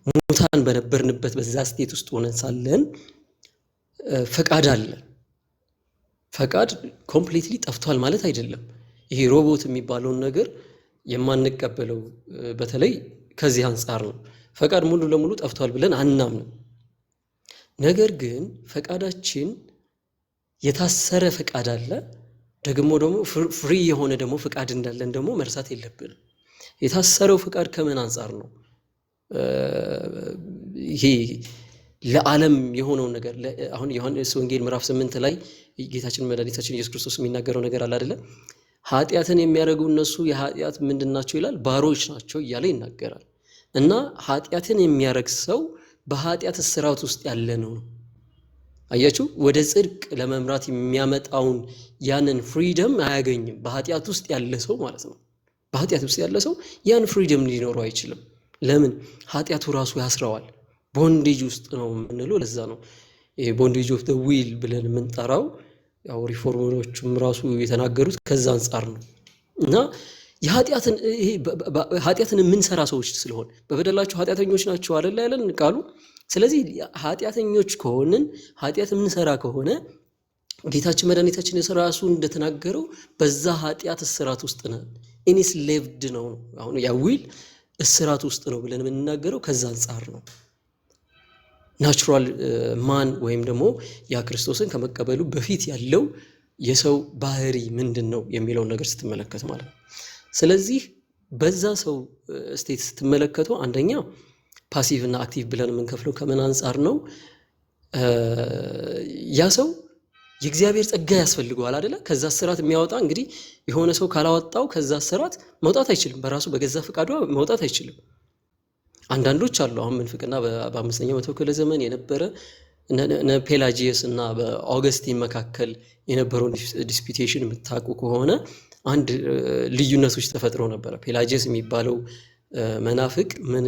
ሙታን በነበርንበት በዛ ስቴት ውስጥ ሆነን ሳለን ፈቃድ አለ። ፈቃድ ኮምፕሊትሊ ጠፍቷል ማለት አይደለም። ይሄ ሮቦት የሚባለውን ነገር የማንቀበለው በተለይ ከዚህ አንጻር ነው። ፈቃድ ሙሉ ለሙሉ ጠፍቷል ብለን አናምንም። ነገር ግን ፈቃዳችን የታሰረ ፈቃድ አለ፣ ደግሞ ፍሪ የሆነ ደግሞ ፈቃድ እንዳለን ደግሞ መርሳት የለብንም። የታሰረው ፈቃድ ከምን አንጻር ነው? ይሄ ለዓለም የሆነውን ነገር አሁን ዮሐንስ ወንጌል ምዕራፍ 8 ላይ ጌታችን መድኃኒታችን ኢየሱስ ክርስቶስ የሚናገረው ነገር አለ አይደለ? ኃጢአትን የሚያደርጉ እነሱ የኃጢአት ምንድናቸው ይላል? ባሮች ናቸው እያለ ይናገራል። እና ኃጢአትን የሚያደርግ ሰው በኃጢአት እስራት ውስጥ ያለ ነው። አያችሁ፣ ወደ ጽድቅ ለመምራት የሚያመጣውን ያንን ፍሪደም አያገኝም። በኃጢአት ውስጥ ያለ ሰው ማለት ነው። በኃጢአት ውስጥ ያለ ሰው ያን ፍሪደም ሊኖረው አይችልም። ለምን? ኃጢአቱ ራሱ ያስረዋል። ቦንዴጅ ውስጥ ነው የምንለው። ለዛ ነው ይሄ ቦንዴጅ ኦፍ ዘ ዊል ብለን የምንጠራው። ያው ሪፎርመሮቹም ራሱ የተናገሩት ከዛ አንጻር ነው። እና ኃጢአትን የምንሰራ ሰዎች ስለሆን በበደላቸው ኃጢአተኞች ናቸው አይደል ያለን ቃሉ። ስለዚህ ኃጢአተኞች ከሆንን ኃጢአት የምንሰራ ከሆነ ጌታችን መድኃኒታችን ራሱ እንደተናገረው በዛ ኃጢአት እስራት ውስጥ ነን። ኢንስሌቭድ ነው። አሁን ያ ዊል እስራት ውስጥ ነው ብለን የምንናገረው ከዛ አንጻር ነው። ናቹራል ማን ወይም ደግሞ ያ ክርስቶስን ከመቀበሉ በፊት ያለው የሰው ባህሪ ምንድን ነው የሚለውን ነገር ስትመለከቱ ማለት ነው። ስለዚህ በዛ ሰው ስቴት ስትመለከቱ አንደኛ ፓሲቭ እና አክቲቭ ብለን የምንከፍለው ከምን አንጻር ነው? ያ ሰው የእግዚአብሔር ጸጋ ያስፈልገዋል አይደለ? ከዛ ስራት የሚያወጣ እንግዲህ የሆነ ሰው ካላወጣው ከዛ ስራት መውጣት አይችልም። በራሱ በገዛ ፈቃዱ መውጣት አይችልም። አንዳንዶች አሉ። አሁን ምንፍቅና በአምስተኛው መቶ ክፍለ ዘመን የነበረ ፔላጂየስ እና በአውገስቲን መካከል የነበረውን ዲስፒቴሽን የምታውቁ ከሆነ አንድ ልዩነቶች ተፈጥሮ ነበረ። ፔላጂየስ የሚባለው መናፍቅ ምን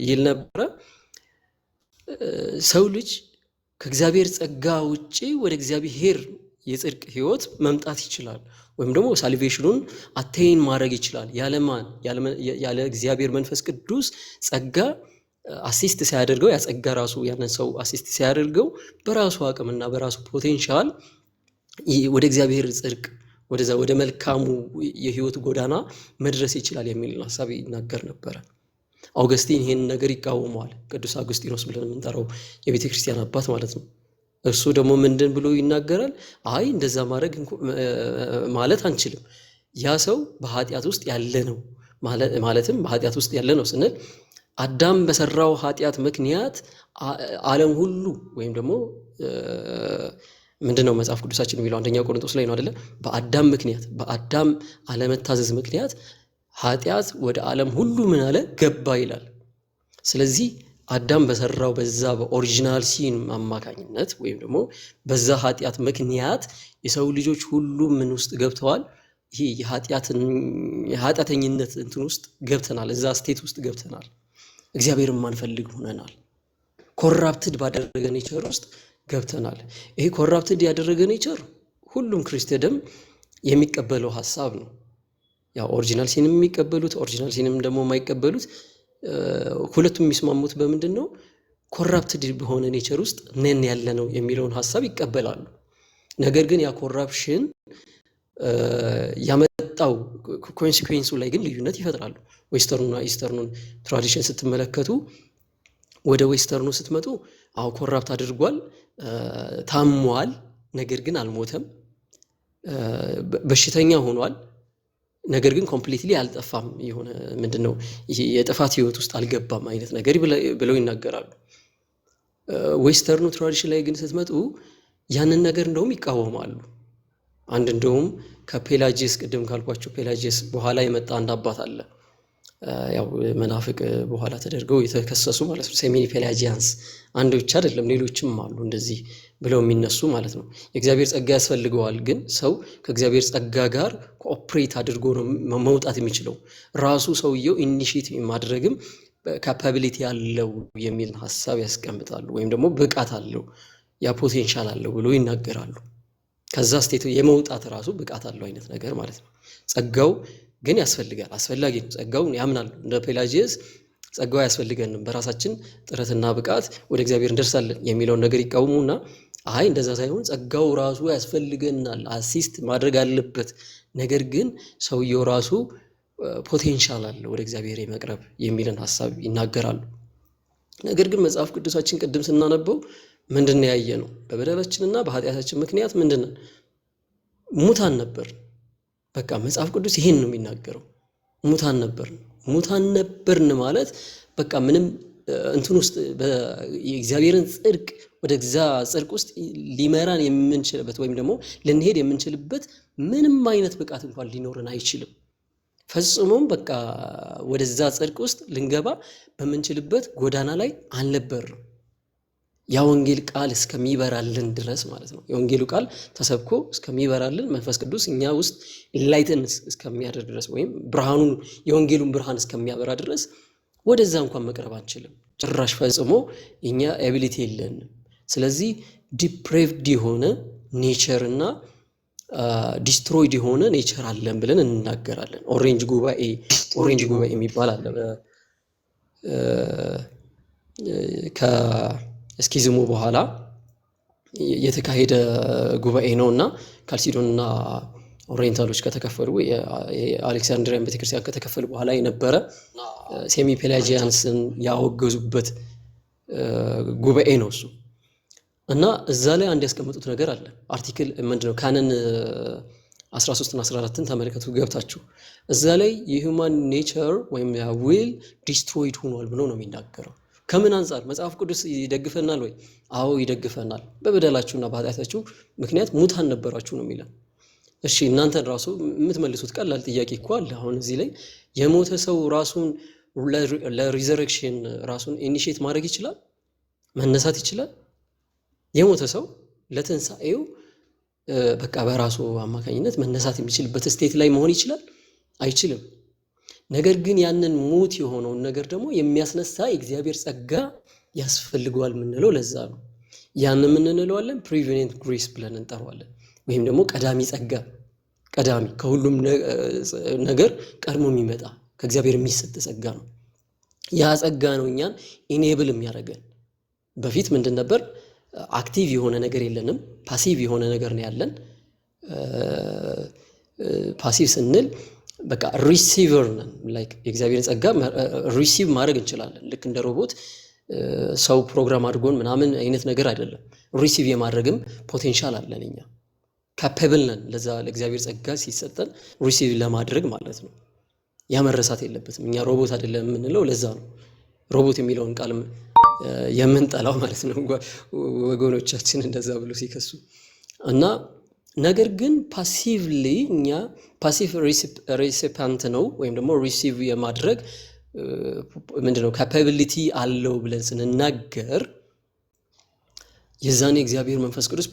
ይል ነበረ? ሰው ልጅ ከእግዚአብሔር ጸጋ ውጪ ወደ እግዚአብሔር የጽድቅ ህይወት መምጣት ይችላል፣ ወይም ደግሞ ሳልቬሽኑን አቴይን ማድረግ ይችላል ያለ እግዚአብሔር መንፈስ ቅዱስ ጸጋ አሲስት ሲያደርገው፣ ያ ጸጋ ራሱ ያንን ሰው አሲስት ሲያደርገው በራሱ አቅምና በራሱ ፖቴንሻል ወደ እግዚአብሔር ጽድቅ ወደ መልካሙ የህይወት ጎዳና መድረስ ይችላል የሚል ሐሳብ ይናገር ነበረ። አውገስቲን ይሄን ነገር ይቃወመዋል። ቅዱስ አውግስጢኖስ ብለን የምንጠራው የቤተ ክርስቲያን አባት ማለት ነው። እሱ ደግሞ ምንድን ብሎ ይናገራል? አይ እንደዛ ማድረግ ማለት አንችልም። ያ ሰው በኃጢአት ውስጥ ያለ ነው ማለትም በኃጢአት ውስጥ ያለ ነው ስንል አዳም በሰራው ኃጢአት ምክንያት ዓለም ሁሉ ወይም ደግሞ ምንድነው መጽሐፍ ቅዱሳችን የሚለው አንደኛ ቆሮንቶስ ላይ ነው አይደለ? በአዳም ምክንያት በአዳም አለመታዘዝ ምክንያት ኃጢአት ወደ ዓለም ሁሉ ምን አለ ገባ ይላል። ስለዚህ አዳም በሰራው በዛ በኦሪጂናል ሲን አማካኝነት ወይም ደግሞ በዛ ኃጢአት ምክንያት የሰው ልጆች ሁሉ ምን ውስጥ ገብተዋል? ይሄ የኃጢአተኝነት እንትን ውስጥ ገብተናል። እዛ ስቴት ውስጥ ገብተናል። እግዚአብሔርን ማንፈልግ ሆነናል። ኮራፕትድ ባደረገ ኔቸር ውስጥ ገብተናል። ይሄ ኮራፕትድ ያደረገ ኔቸር ሁሉም ክርስቲያንም የሚቀበለው ሐሳብ ነው። ያው ኦሪጂናል ሲንም የሚቀበሉት ኦሪጂናል ሲንም ደግሞ የማይቀበሉት ሁለቱም የሚስማሙት በምንድን ነው? ኮራፕትድ በሆነ ኔቸር ውስጥ ነን ያለ ነው የሚለውን ሐሳብ ይቀበላሉ። ነገር ግን ያ ኮራፕሽን ያመጣው ኮንሲኩዌንሱ ላይ ግን ልዩነት ይፈጥራሉ። ዌስተርኑና ኢስተርኑን ትራዲሽን ስትመለከቱ ወደ ዌስተርኑ ስትመጡ አው ኮራፕት አድርጓል፣ ታሟል፣ ነገር ግን አልሞተም። በሽተኛ ሆኗል፣ ነገር ግን ኮምፕሊትሊ አልጠፋም። የሆነ ምንድነው ይሄ የጥፋት ህይወት ውስጥ አልገባም አይነት ነገር ብለው ይናገራሉ። ዌስተርኑ ትራዲሽን ላይ ግን ስትመጡ ያንን ነገር እንደውም ይቃወማሉ። አንድ እንደውም ከፔላጂየስ ቅድም ካልኳቸው ፔላጂየስ በኋላ የመጣ አንድ አባት አለ። ያው መናፍቅ በኋላ ተደርገው የተከሰሱ ማለት ነው። ሴሚ ፔላጂያንስ አንድ ብቻ አይደለም፣ ሌሎችም አሉ እንደዚህ ብለው የሚነሱ ማለት ነው። የእግዚአብሔር ጸጋ ያስፈልገዋል፣ ግን ሰው ከእግዚአብሔር ጸጋ ጋር ኮኦፕሬት አድርጎ ነው መውጣት የሚችለው። ራሱ ሰውየው ኢኒሺየቲቭ ማድረግም ካፓቢሊቲ አለው የሚል ሐሳብ ያስቀምጣሉ። ወይም ደግሞ ብቃት አለው፣ ያ ፖቴንሻል አለው ብሎ ይናገራሉ። ከዛ ስቴት የመውጣት ራሱ ብቃት አለው አይነት ነገር ማለት ነው። ጸጋው ግን ያስፈልጋል፣ አስፈላጊ ነው። ጸጋውን ያምናሉ። እንደ ፔላጂየስ ጸጋው አያስፈልገንም፣ በራሳችን ጥረትና ብቃት ወደ እግዚአብሔር እንደርሳለን የሚለውን ነገር ይቃወሙና አይ እንደዛ ሳይሆን ጸጋው ራሱ ያስፈልገናል፣ አሲስት ማድረግ አለበት። ነገር ግን ሰውየው ራሱ ፖቴንሻል አለ ወደ እግዚአብሔር የመቅረብ የሚልን ሐሳብ ይናገራሉ። ነገር ግን መጽሐፍ ቅዱሳችን ቅድም ስናነበው ምንድነው ያየነው? በበደላችንና በኃጢአታችን ምክንያት ምንድነው? ሙታን ነበር። በቃ መጽሐፍ ቅዱስ ይሄን ነው የሚናገረው። ሙታን ነበርን ማለት በቃ ምንም እንትን ውስጥ የእግዚአብሔርን ጽድቅ ወደ ጽድቅ ውስጥ ሊመራን የምንችልበት ወይም ደግሞ ልንሄድ የምንችልበት ምንም አይነት ብቃት እንኳን ሊኖረን አይችልም። ፈጽሞም በቃ ወደዛ ጽድቅ ውስጥ ልንገባ በምንችልበት ጎዳና ላይ አልነበርም። ያ ወንጌል ቃል እስከሚበራልን ድረስ ማለት ነው። የወንጌሉ ቃል ተሰብኮ እስከሚበራልን መንፈስ ቅዱስ እኛ ውስጥ ኢንላይትን እስከሚያደርግ ድረስ ወይም ብርሃኑን የወንጌሉን ብርሃን እስከሚያበራ ድረስ ወደዛ እንኳን መቅረብ አንችልም። ጭራሽ ፈጽሞ እኛ ኤቢሊቲ የለንም። ስለዚህ ዲፕሬቭድ የሆነ ኔቸር እና ዲስትሮይድ የሆነ ኔቸር አለን ብለን እንናገራለን። ኦሬንጅ ጉባኤ የሚባል አለ። ከእስኪዝሙ በኋላ የተካሄደ ጉባኤ ነውና ካልሲዶንና ኦሪየንታሎች ከተከፈሉ የአሌክሳንድሪያን ቤተክርስቲያን ከተከፈሉ በኋላ የነበረ ሴሚ ፔላጂያንስን ያወገዙበት ጉባኤ ነው እሱ። እና እዛ ላይ አንድ ያስቀመጡት ነገር አለ። አርቲክል ምንድነው? ካነን 13 እና 14ን ተመልከቱ ገብታችሁ። እዛ ላይ የሂውማን ኔቸር ወይም ዊል ዲስትሮይድ ሆኗል ብሎ ነው የሚናገረው። ከምን አንፃር? መጽሐፍ ቅዱስ ይደግፈናል ወይ? አዎ ይደግፈናል። በበደላችሁና በኃጢአታችሁ ምክንያት ሙታን ነበራችሁ ነው የሚለው። እሺ እናንተን ራሱ የምትመልሱት ቀላል ጥያቄ እኮ አለ። አሁን እዚህ ላይ የሞተ ሰው ራሱን ለሪዘረክሽን ራሱን ኢኒሼት ማድረግ ይችላል? መነሳት ይችላል? የሞተ ሰው ለትንሣኤው በቃ በራሱ አማካኝነት መነሳት የሚችልበት ስቴት ላይ መሆን ይችላል? አይችልም። ነገር ግን ያንን ሙት የሆነውን ነገር ደግሞ የሚያስነሳ የእግዚአብሔር ጸጋ ያስፈልገዋል የምንለው ለዛ ነው። ያን የምንለዋለን ፕሪቬንት ግሬስ ብለን እንጠራዋለን። ወይም ደግሞ ቀዳሚ ጸጋ፣ ቀዳሚ ከሁሉም ነገር ቀድሞ የሚመጣ ከእግዚአብሔር የሚሰጥ ጸጋ ነው። ያ ጸጋ ነው እኛን ኢኔብል የሚያደርገን። በፊት ምንድን ነበር? አክቲቭ የሆነ ነገር የለንም፣ ፓሲቭ የሆነ ነገር ነው ያለን። ፓሲቭ ስንል በቃ ሪሲቨር ነን። ላይክ የእግዚአብሔርን ጸጋ ሪሲቭ ማድረግ እንችላለን። ልክ እንደ ሮቦት ሰው ፕሮግራም አድርጎን ምናምን አይነት ነገር አይደለም። ሪሲቭ የማድረግም ፖቴንሻል አለን እኛ። ካፓብል ነን ለዛ ለእግዚአብሔር ጸጋ ሲሰጠን ሪሲቭ ለማድረግ ማለት ነው። ያ መረሳት የለበትም። እኛ ሮቦት አይደለም የምንለው ለዛ ነው ሮቦት የሚለውን ቃል የምንጠላው ማለት ነው ወገኖቻችን እንደዛ ብሎ ሲከሱ። እና ነገር ግን ፓሲቭሊ እኛ ፓሲቭ ሪሲፓንት ነው ወይም ደግሞ ሪሲቭ የማድረግ ምንድነው ካፓቢሊቲ አለው ብለን ስንናገር የዛኔ እግዚአብሔር መንፈስ ቅዱስ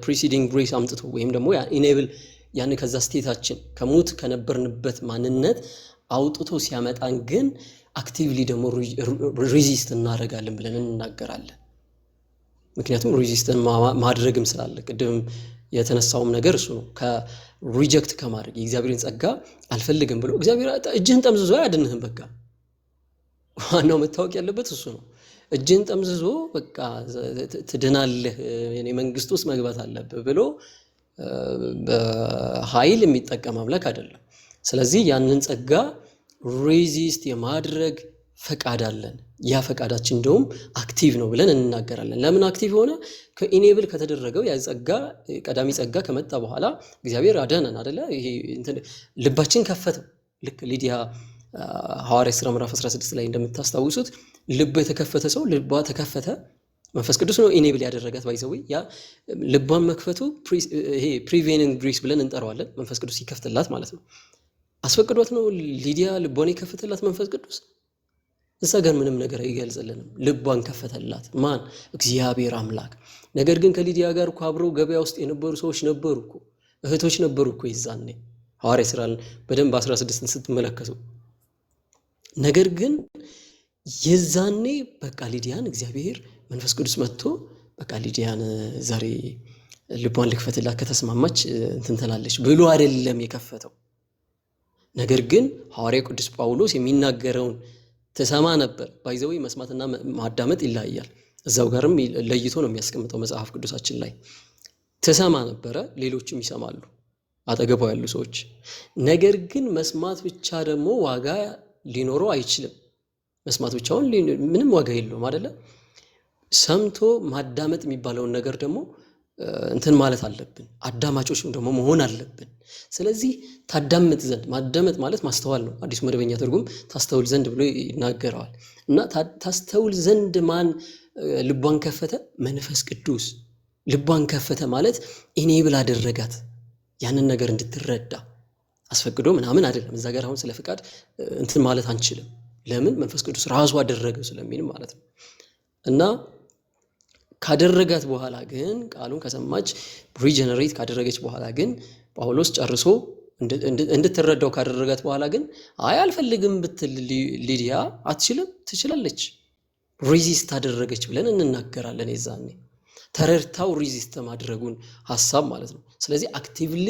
ፕሪሲዲንግ ግሬስ አምጥቶ ወይም ደግሞ ኢኔብል ያን ከዛ ስቴታችን ከሙት ከነበርንበት ማንነት አውጥቶ ሲያመጣን ግን አክቲቭሊ ደግሞ ሬዚስት እናደርጋለን ብለን እንናገራለን። ምክንያቱም ሬዚስትን ማድረግም ስላለ ቅድም የተነሳውም ነገር እሱ ነው። ከሪጀክት ከማድረግ የእግዚአብሔርን ጸጋ አልፈልግም ብሎ እግዚአብሔር እጅህን ጠምዝዞ አያድንህም። በቃ ዋናው መታወቅ ያለበት እሱ ነው። እጅህን ጠምዝዞ በቃ ትድናለህ፣ የኔ መንግስት ውስጥ መግባት አለብህ ብሎ በኃይል የሚጠቀም አምላክ አይደለም። ስለዚህ ያንን ጸጋ ሬዚስት የማድረግ ፈቃድ አለን። ያ ፈቃዳችን እንደውም አክቲቭ ነው ብለን እንናገራለን። ለምን አክቲቭ ሆነ? ከኢኔብል ከተደረገው ያ ጸጋ ቀዳሚ ጸጋ ከመጣ በኋላ እግዚአብሔር አዳነን አይደለ? ይሄ ልባችን ከፈተ። ልክ ሊዲያ ሐዋርያት ሥራ ምዕራፍ 16 ላይ እንደምታስታውሱት ልብ የተከፈተ ሰው ልቧ ተከፈተ። መንፈስ ቅዱስ ነው ኢኔብል ያደረጋት ባይዘው። ያ ልቧን መክፈቱ ይሄ ፕሪቬኒንግ ግሬስ ብለን እንጠራዋለን። መንፈስ ቅዱስ ይከፍትላት ማለት ነው። አስፈቅዷት ነው ሊዲያ ልቧን የከፈተላት መንፈስ ቅዱስ። እዛ ጋር ምንም ነገር አይገልጽልንም። ልቧን ከፈተላት ማን? እግዚአብሔር አምላክ። ነገር ግን ከሊዲያ ጋር እኮ አብረው ገበያ ውስጥ የነበሩ ሰዎች ነበሩ እኮ፣ እህቶች ነበሩ እኮ ይዛኔ ሐዋርያት ሥራን በደንብ 16ን ስትመለከቱ። ነገር ግን የዛኔ በቃ ሊዲያን እግዚአብሔር መንፈስ ቅዱስ መጥቶ በቃ ሊዲያን ዛሬ ልቧን ልክፈትላት ከተስማማች እንትን ትላለች ብሎ አይደለም የከፈተው። ነገር ግን ሐዋርያው ቅዱስ ጳውሎስ የሚናገረውን ትሰማ ነበር። ባይዘዊ መስማትና ማዳመጥ ይለያያል። እዛው ጋርም ለይቶ ነው የሚያስቀምጠው መጽሐፍ ቅዱሳችን ላይ። ትሰማ ነበረ፣ ሌሎችም ይሰማሉ አጠገቧ ያሉ ሰዎች። ነገር ግን መስማት ብቻ ደግሞ ዋጋ ሊኖረው አይችልም። መስማት ብቻውን ምንም ዋጋ የለውም አይደለ? ሰምቶ ማዳመጥ የሚባለውን ነገር ደግሞ እንትን ማለት አለብን። አዳማጮችም ደግሞ መሆን አለብን። ስለዚህ ታዳምጥ ዘንድ፣ ማዳመጥ ማለት ማስተዋል ነው። አዲሱ መደበኛ ትርጉም ታስተውል ዘንድ ብሎ ይናገረዋል። እና ታስተውል ዘንድ ማን ልቧን ከፈተ? መንፈስ ቅዱስ ልቧን ከፈተ ማለት ኢኔብል አደረጋት ያንን ነገር እንድትረዳ። አስፈቅዶ ምናምን አይደለም። እዛ ጋር አሁን ስለ ፍቃድ እንትን ማለት አንችልም። ለምን? መንፈስ ቅዱስ ራሱ አደረገው ስለሚል ማለት ነው። እና ካደረጋት በኋላ ግን ቃሉን ከሰማች ሪጀነሬት ካደረገች በኋላ ግን ጳውሎስ ጨርሶ እንድትረዳው ካደረጋት በኋላ ግን አይ አልፈልግም ብትል ሊዲያ አትችልም፣ ትችላለች። ሪዚስት አደረገች ብለን እንናገራለን። የዛኔ ተረድታው ሪዚስት ማድረጉን ሐሳብ ማለት ነው። ስለዚህ አክቲቭሊ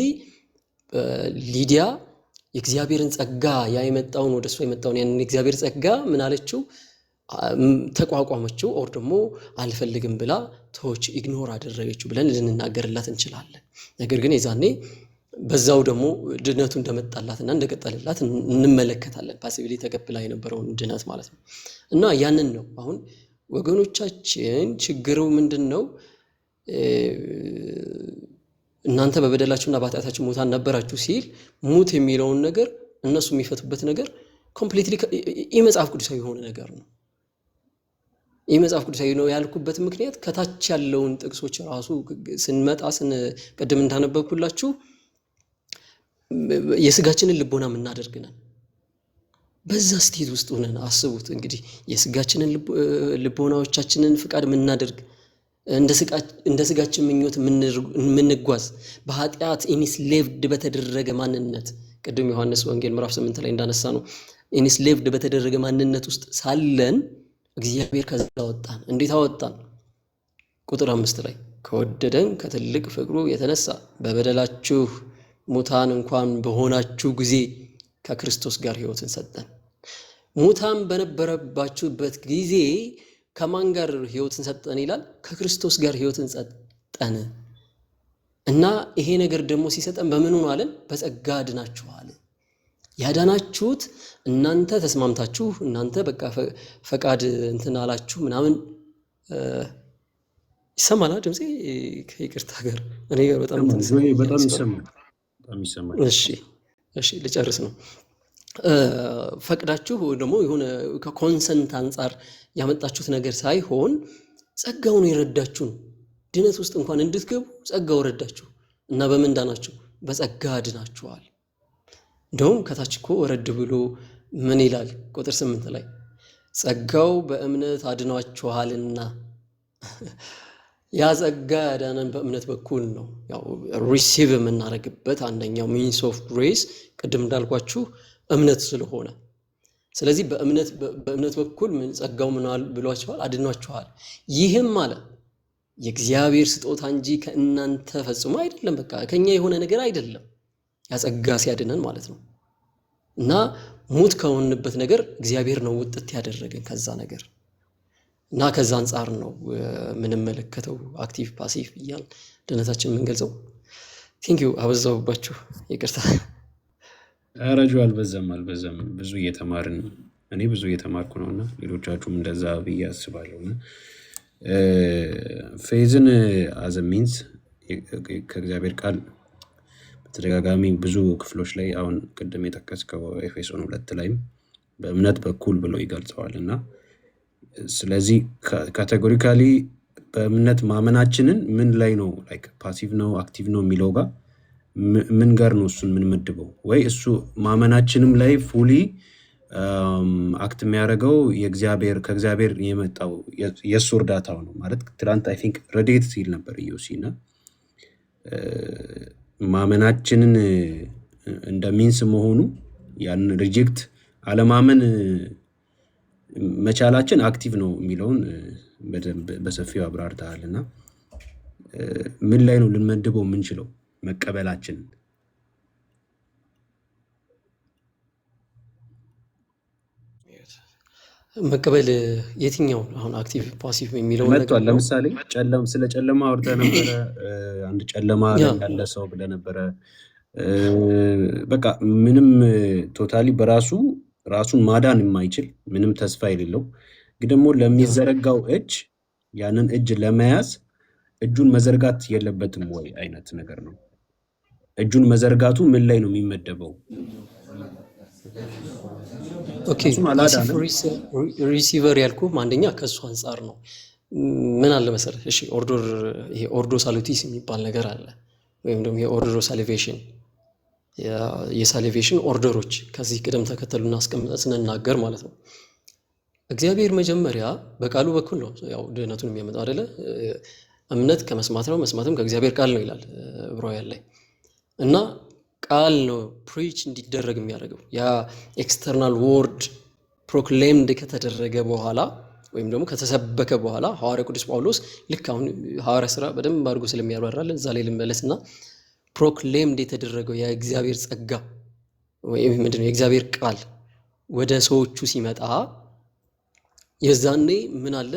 ሊዲያ የእግዚአብሔርን ጸጋ የመጣውን ወደሷ የመጣውን ያንን የእግዚአብሔር ጸጋ ምን አለችው? ተቋቋመችው። ኦር ደግሞ አልፈልግም ብላ ተወች፣ ኢግኖር አደረገችው ብለን ልንናገርላት እንችላለን። ነገር ግን የዛኔ በዛው ደግሞ ድነቱ እንደመጣላትና እንደቀጠልላት እንመለከታለን። ፓሲቪሊ ተቀብላ የነበረውን ድነት ማለት ነው። እና ያንን ነው አሁን ወገኖቻችን ችግሩ ምንድን ነው? እናንተ በበደላችሁና በኃጢአታችሁ ሙታን ነበራችሁ ሲል ሙት የሚለውን ነገር እነሱ የሚፈቱበት ነገር ኮምፕሊትሊ የመጽሐፍ ቅዱሳዊ የሆነ ነገር ነው። የመጽሐፍ ቅዱሳዊ ነው ያልኩበት ምክንያት ከታች ያለውን ጥቅሶች ራሱ ስንመጣ ቅድም እንዳነበብኩላችሁ የስጋችንን ልቦና የምናደርግነን በዛ ስቴት ውስጥ ሆነን አስቡት እንግዲህ የስጋችንን ልቦናዎቻችንን ፍቃድ የምናደርግ እንደ ስጋችን ምኞት የምንጓዝ በኃጢአት ኢንስሌቭድ በተደረገ ማንነት ቅድም ዮሐንስ ወንጌል ምዕራፍ 8 ላይ እንዳነሳ ነው ኢንስሌቭድ በተደረገ ማንነት ውስጥ ሳለን እግዚአብሔር ከዛ አወጣን። እንዴት አወጣን? ቁጥር 5 ላይ ከወደደን ከትልቅ ፍቅሩ የተነሳ በበደላችሁ ሙታን እንኳን በሆናችሁ ጊዜ ከክርስቶስ ጋር ሕይወትን ሰጠን። ሙታን በነበረባችሁበት ጊዜ ከማን ጋር ሕይወትን ሰጠን ይላል? ከክርስቶስ ጋር ሕይወትን ሰጠን። እና ይሄ ነገር ደግሞ ሲሰጠን በምን ነው አለን? በጸጋ ድናችኋል። ያዳናችሁት እናንተ ተስማምታችሁ እናንተ በቃ ፈቃድ እንትን አላችሁ ምናምን። ይሰማል ድምጼ? ከይቅርታ ጋር እኔ ጋር በጣም ይሰማል። እሺ ልጨርስ ነው። ፈቅዳችሁ ደግሞ የሆነ ከኮንሰንት አንጻር ያመጣችሁት ነገር ሳይሆን ጸጋውን የረዳችሁ ነው። ድነት ውስጥ እንኳን እንድትገቡ ጸጋው ረዳችሁ እና በምን ዳናችሁ? በጸጋ ድናችኋል። እንደውም ከታች እኮ ወረድ ብሎ ምን ይላል? ቁጥር 8 ላይ ጸጋው በእምነት አድኗችኋልና። ያ ጸጋ ያዳነን በእምነት በኩል ነው። ያው ሪሲቭ የምናደርግበት አንደኛው ሚንስ ኦፍ ግሬስ ቅድም እንዳልኳችሁ እምነት ስለሆነ፣ ስለዚህ በእምነት በኩል ምን ጸጋው ምን ብሏችኋል? አድኗችኋል። ይህም ማለት የእግዚአብሔር ስጦታ እንጂ ከእናንተ ፈጽሞ አይደለም። በቃ ከኛ የሆነ ነገር አይደለም። ያጸጋ ሲያድነን ማለት ነው። እና ሙት ከሆንበት ነገር እግዚአብሔር ነው ውጥት ያደረገን ከዛ ነገር። እና ከዛ አንጻር ነው የምንመለከተው አክቲቭ ፓሲቭ እያል ድነታችን የምንገልጸው። ቲንክ ዩ አበዛሁባችሁ፣ ይቅርታ። ረጁ አልበዛም ብዙ እየተማርን ነው። እኔ ብዙ እየተማርኩ ነውና ሌሎቻችሁም እንደዛ ብዬ አስባለሁና ፌዝን አዘ ሚንስ ከእግዚአብሔር ቃል በተደጋጋሚ ብዙ ክፍሎች ላይ አሁን ቅድም የጠቀስከው ኤፌሶን 2 ላይም በእምነት በኩል ብሎ ይገልጸዋል። እና ስለዚህ ካቴጎሪካሊ በእምነት ማመናችንን ምን ላይ ነው ላይክ ፓሲቭ ነው አክቲቭ ነው የሚለው ጋር ምን ጋር ነው እሱን የምንመድበው? ወይ እሱ ማመናችንም ላይ ፉሊ አክት የሚያደርገው ከእግዚአብሔር የመጣው የእሱ እርዳታው ነው ማለት። ትላንት አይ ቲንክ ረዴት ሲል ነበር ኢዮሲና ማመናችንን እንደ ሚንስ መሆኑ ያን ሪጀክት አለማመን መቻላችን አክቲቭ ነው የሚለውን በደንብ በሰፊው አብራርተሃልና ምን ላይ ነው ልንመድበው የምንችለው መቀበላችን? መቀበል የትኛው አሁን አክቲቭ ፓሲቭ የሚለውን ነገር መጥቷል። ለምሳሌ ስለ ጨለማ አውርተህ ነበረ። አንድ ጨለማ ላይ ያለ ሰው ብለህ ነበረ። በቃ ምንም ቶታሊ በራሱ ራሱን ማዳን የማይችል ምንም ተስፋ የሌለው ግን ደግሞ ለሚዘረጋው እጅ ያንን እጅ ለመያዝ እጁን መዘርጋት የለበትም ወይ አይነት ነገር ነው። እጁን መዘርጋቱ ምን ላይ ነው የሚመደበው? ኦኬ ሪሲቨር ያልኩህ አንደኛ ከእሱ አንጻር ነው። ምን አለ መሰለህ፣ እሺ ይሄ ኦርዶ ሳሉቲስ የሚባል ነገር አለ፣ ወይም ደግሞ የኦርዶ ሳሊቬሽን የሳሊቬሽን ኦርደሮች ከዚህ ቅደም ተከተሉና አስቀምጠን ስንናገር ማለት ነው። እግዚአብሔር መጀመሪያ በቃሉ በኩል ነው ያው ድህነቱን የሚያመጣው አይደለ? እምነት ከመስማት ነው፣ መስማትም ከእግዚአብሔር ቃል ነው ይላል ዕብራውያን ላይ። እና ቃል ነው ፕሪች እንዲደረግ የሚያደርገው። ያ ኤክስተርናል ወርድ ፕሮክሌምድ ከተደረገ በኋላ ወይም ደግሞ ከተሰበከ በኋላ ሐዋርያ ቅዱስ ጳውሎስ ልክ አሁን ሐዋርያ ሥራ በደንብ አድርጎ ስለሚያብራራልን እዛ ላይ ልመለስና ፕሮክሌምድ የተደረገው የእግዚአብሔር ጸጋ ወይም ምንድነው የእግዚአብሔር ቃል ወደ ሰዎቹ ሲመጣ የዛኔ ምን አለ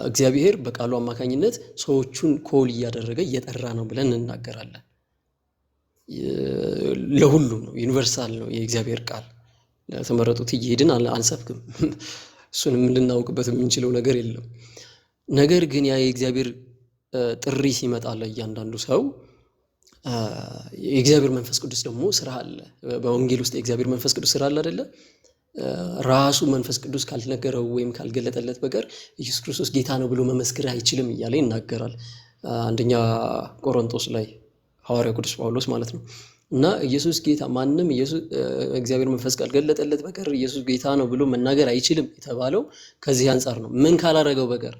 እግዚአብሔር በቃሉ አማካኝነት ሰዎቹን ኮል እያደረገ እየጠራ ነው ብለን እንናገራለን። ለሁሉም ነው፣ ዩኒቨርሳል ነው የእግዚአብሔር ቃል። ለተመረጡት እየሄድን አንሰብክም፣ እሱንም ልናውቅበት የምንችለው ነገር የለም። ነገር ግን ያ የእግዚአብሔር ጥሪ ሲመጣ ለእያንዳንዱ ሰው የእግዚአብሔር መንፈስ ቅዱስ ደግሞ ስራ አለ። በወንጌል ውስጥ የእግዚአብሔር መንፈስ ቅዱስ ስራ አለ አይደለ? ራሱ መንፈስ ቅዱስ ካልነገረው ወይም ካልገለጠለት በቀር ኢየሱስ ክርስቶስ ጌታ ነው ብሎ መመስከር አይችልም እያለ ይናገራል። አንደኛ ቆሮንቶስ ላይ ሐዋርያ ቅዱስ ጳውሎስ ማለት ነው። እና ኢየሱስ ጌታ ማንም እግዚአብሔር መንፈስ ካልገለጠለት በቀር ኢየሱስ ጌታ ነው ብሎ መናገር አይችልም የተባለው ከዚህ አንጻር ነው። ምን ካላረገው በቀር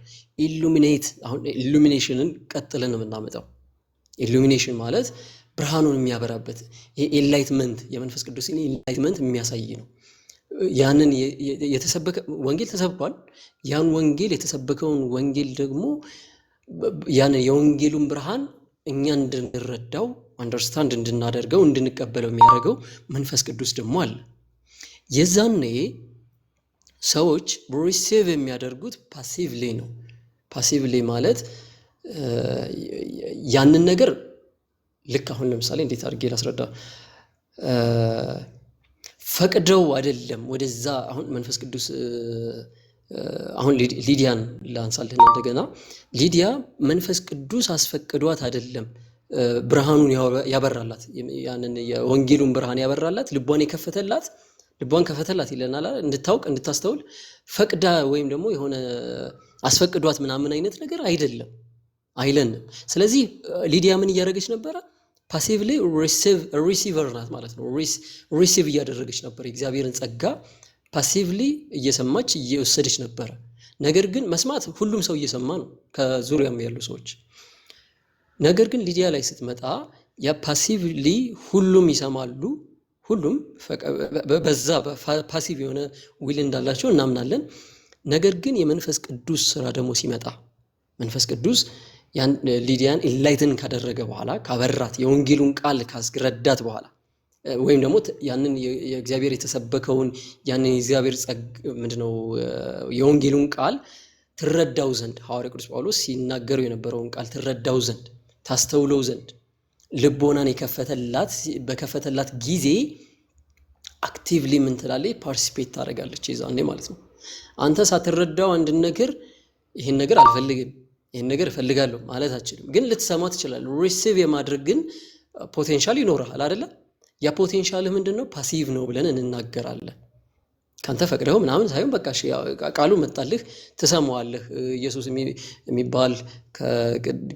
አሁን ኢሉሚኔሽንን ቀጥለን ነው የምናመጣው። ኢሉሚኔሽን ማለት ብርሃኑን የሚያበራበት ኤንላይትመንት፣ የመንፈስ ቅዱስን ኤንላይትመንት የሚያሳይ ነው። ያንን የተሰበከ ወንጌል ተሰብኳል። ያን ወንጌል የተሰበከውን ወንጌል ደግሞ ያንን የወንጌሉን ብርሃን እኛ እንድንረዳው አንደርስታንድ እንድናደርገው እንድንቀበለው የሚያደርገው መንፈስ ቅዱስ ደግሞ አለ። የዛኔ ሰዎች ሪሲቭ የሚያደርጉት ፓሲቭሊ ነው። ፓሲቭሊ ማለት ያንን ነገር ልክ አሁን ለምሳሌ እንዴት አድርጌ ላስረዳ፣ ፈቅደው አይደለም ወደዛ። አሁን መንፈስ ቅዱስ አሁን ሊዲያን ላንሳልህና እንደገና ሊዲያ መንፈስ ቅዱስ አስፈቅዷት አይደለም ብርሃኑን ያበራላት፣ ያንን የወንጌሉን ብርሃን ያበራላት፣ ልቧን ከፈተላት ይለናል፣ እንድታውቅ እንድታስተውል ፈቅዳ ወይም ደግሞ የሆነ አስፈቅዷት ምናምን አይነት ነገር አይደለም አይለንም። ስለዚህ ሊዲያ ምን እያደረገች ነበረ? ፓሲቭሊ ሪሲቨር ናት ማለት ነው። ሪሲቭ እያደረገች ነበር የእግዚአብሔርን ጸጋ ፓሲቭሊ እየሰማች እየወሰደች ነበረ። ነገር ግን መስማት ሁሉም ሰው እየሰማ ነው ከዙሪያም ያሉ ሰዎች። ነገር ግን ሊዲያ ላይ ስትመጣ ያ ፓሲቭሊ ሁሉም ይሰማሉ፣ ሁሉም በዛ ፓሲቭ የሆነ ዊል እንዳላቸው እናምናለን። ነገር ግን የመንፈስ ቅዱስ ስራ ደግሞ ሲመጣ መንፈስ ቅዱስ ሊዲያን ኢንላይትን ካደረገ በኋላ ካበራት፣ የወንጌሉን ቃል ካስረዳት በኋላ ወይም ደግሞ ያንን የእግዚአብሔር የተሰበከውን ያንን የእግዚአብሔር ምንድነው የወንጌሉን ቃል ትረዳው ዘንድ ሐዋርያ ቅዱስ ጳውሎስ ሲናገረው የነበረውን ቃል ትረዳው ዘንድ ታስተውለው ዘንድ ልቦናን በከፈተላት ጊዜ አክቲቭሊ ምን ትላለች? ፓርቲሲፔት ታደርጋለች የዛኔ ማለት ነው። አንተ ሳትረዳው አንድ ነገር ይሄን ነገር አልፈልግም ይሄን ነገር እፈልጋለሁ ማለት አትችልም። ግን ልትሰማ ትችላለህ። ሪሲቭ የማድረግ ግን ፖቴንሻል ይኖርሃል አይደለ? ያ ፖቴንሻልህ ምንድነው? ፓሲቭ ነው ብለን እንናገራለን። ካንተ ፈቅደው ምናምን ሳይሆን በቃ ቃሉ መጣልህ ትሰማዋለህ። ኢየሱስ የሚባል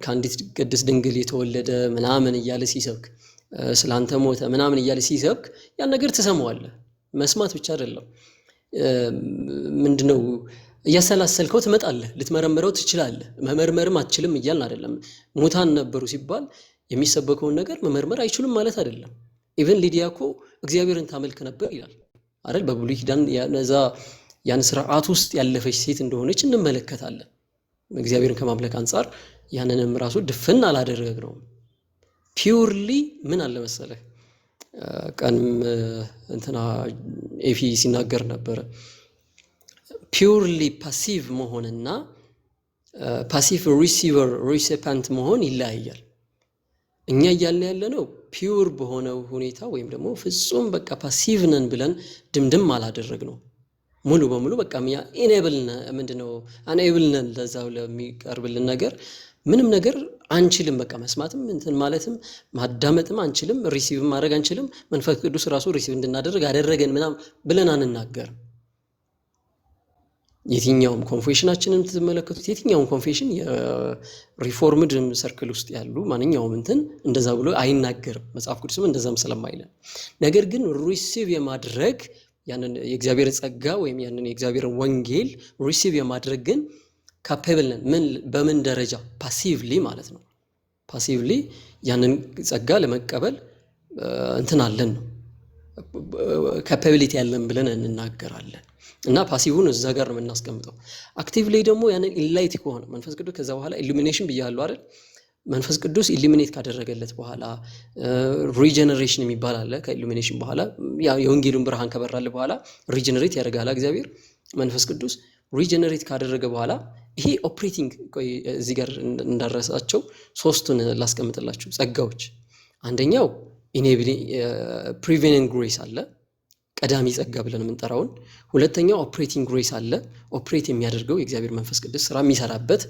ከአንዲት ቅድስት ድንግል የተወለደ ምናምን እያለ ሲሰብክ ስላንተ ሞተ ምናምን እያለ ሲሰብክ ያን ነገር ትሰማዋለህ። መስማት ብቻ አይደለም፣ ምንድነው እያሰላሰልከው ትመጣለህ። ልትመረምረው ትችላለህ። መመርመርም አትችልም እያልን አይደለም። ሙታን ነበሩ ሲባል የሚሰበከውን ነገር መመርመር አይችሉም ማለት አይደለም። ኢቨን ሊዲያ እኮ እግዚአብሔርን ታመልክ ነበር ይላል አይደል? በብሉይ ኪዳን ያን ስርዓት ውስጥ ያለፈች ሴት እንደሆነች እንመለከታለን። እግዚአብሔርን ከማምለክ አንጻር ያንንም ራሱ ድፍን አላደረግነውም። ፒውርሊ ምን አለ መሰለህ፣ ቀንም እንትና ኤፊ ሲናገር ነበረ። ፒውርሊ ፓሲቭ መሆንና ፓሲቭ ሪሲቨር ሪሲፓንት መሆን ይለያያል። እኛ እያልን ያለ ነው ፒውር በሆነው ሁኔታ ወይም ደግሞ ፍጹም በቃ ፓሲቭ ነን ብለን ድምድም አላደረግ ነው። ሙሉ በሙሉ በቃ ኢኔብል ምንድነው አንኤብል ነን ለዛው ለሚቀርብልን ነገር ምንም ነገር አንችልም። በቃ መስማትም እንትን ማለትም ማዳመጥም አንችልም፣ ሪሲቭ ማድረግ አንችልም። መንፈስ ቅዱስ ራሱ ሪሲቭ እንድናደርግ አደረገን ምናም ብለን አንናገርም። የትኛውም ኮንፌሽናችንን ትመለከቱት የትኛውም ኮንፌሽን የሪፎርምድ ሰርክል ውስጥ ያሉ ማንኛውም እንትን እንደዛ ብሎ አይናገርም። መጽሐፍ ቅዱስም እንደዛም ስለማይለን ነገር ግን ሪሲቭ የማድረግ ያንን የእግዚአብሔር ጸጋ ወይም ያንን የእግዚአብሔርን ወንጌል ሪሲቭ የማድረግ ግን ካፓብል ነን። በምን ደረጃ? ፓሲቭሊ ማለት ነው። ፓሲቭሊ ያንን ጸጋ ለመቀበል እንትን አለን ነው ካፓቢሊቲ ያለን ብለን እንናገራለን። እና ፓሲቭን እዛ ጋር ነው የምናስቀምጠው። አክቲቭሊ ደግሞ ያንን ኢንላይት ከሆነ መንፈስ ቅዱስ ከዛ በኋላ ኢሉሚኔሽን ብያለሁ አይደል? መንፈስ ቅዱስ ኢሉሚኔት ካደረገለት በኋላ ሪጀነሬሽን የሚባል አለ። ከኢሉሚኔሽን በኋላ የወንጌሉን ብርሃን ከበራለ በኋላ ሪጀነሬት ያደርጋል እግዚአብሔር መንፈስ ቅዱስ። ሪጀነሬት ካደረገ በኋላ ይሄ ኦፕሬቲንግ እዚህ ጋር እንዳረሳቸው ሶስቱን ላስቀምጥላችሁ ጸጋዎች። አንደኛው ፕሪቬኒንግ ግሬስ አለ፣ ቀዳሚ ጸጋ ብለን የምንጠራውን። ሁለተኛው ኦፕሬቲንግ ግሬስ አለ፣ ኦፕሬት የሚያደርገው የእግዚአብሔር መንፈስ ቅዱስ ስራ የሚሰራበት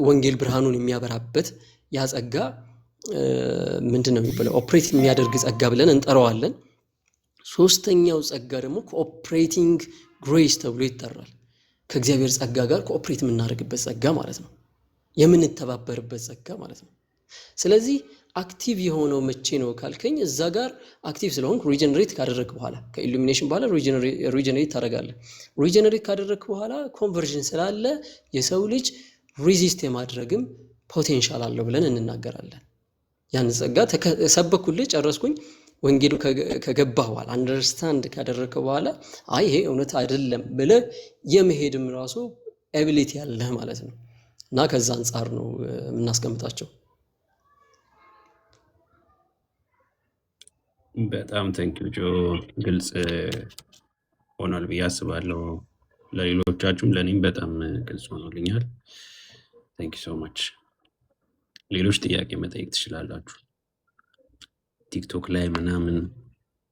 ወንጌል ብርሃኑን የሚያበራበት ያ ጸጋ ምንድነው የሚባለው? ኦፕሬት የሚያደርግ ጸጋ ብለን እንጠራዋለን። ሶስተኛው ጸጋ ደግሞ ኮኦፕሬቲንግ ግሬስ ተብሎ ይጠራል። ከእግዚአብሔር ጸጋ ጋር ኮኦፕሬት የምናደርግበት ጸጋ ማለት ነው፣ የምንተባበርበት ጸጋ ማለት ነው። ስለዚህ አክቲቭ የሆነው መቼ ነው ካልከኝ እዛ ጋር አክቲቭ ስለሆንክ ሪጀነሬት ካደረግክ በኋላ ከኢሉሚኔሽን በኋላ ሪጀነሬት ታደርጋለህ። ሪጀነሬት ካደረግክ በኋላ ኮንቨርዥን ስላለ የሰው ልጅ ሪዚስት የማድረግም ፖቴንሻል አለው ብለን እንናገራለን። ያን ጸጋ ሰበኩልህ፣ ጨረስኩኝ፣ ወንጌሉ ከገባህ በኋላ አንደርስታንድ ካደረግከው በኋላ አይ ይሄ እውነት አይደለም ብለህ የመሄድም ራሱ ኤቢሊቲ ያለህ ማለት ነው። እና ከዛ አንጻር ነው የምናስቀምጣቸው። በጣም ታንኪዩ ጆ፣ ግልጽ ሆኗል ብዬ አስባለሁ። ለሌሎቻችሁም ለእኔም በጣም ግልጽ ሆኖልኛል። ታንክ ዩ ሶ ማች። ሌሎች ጥያቄ መጠየቅ ትችላላችሁ። ቲክቶክ ላይ ምናምን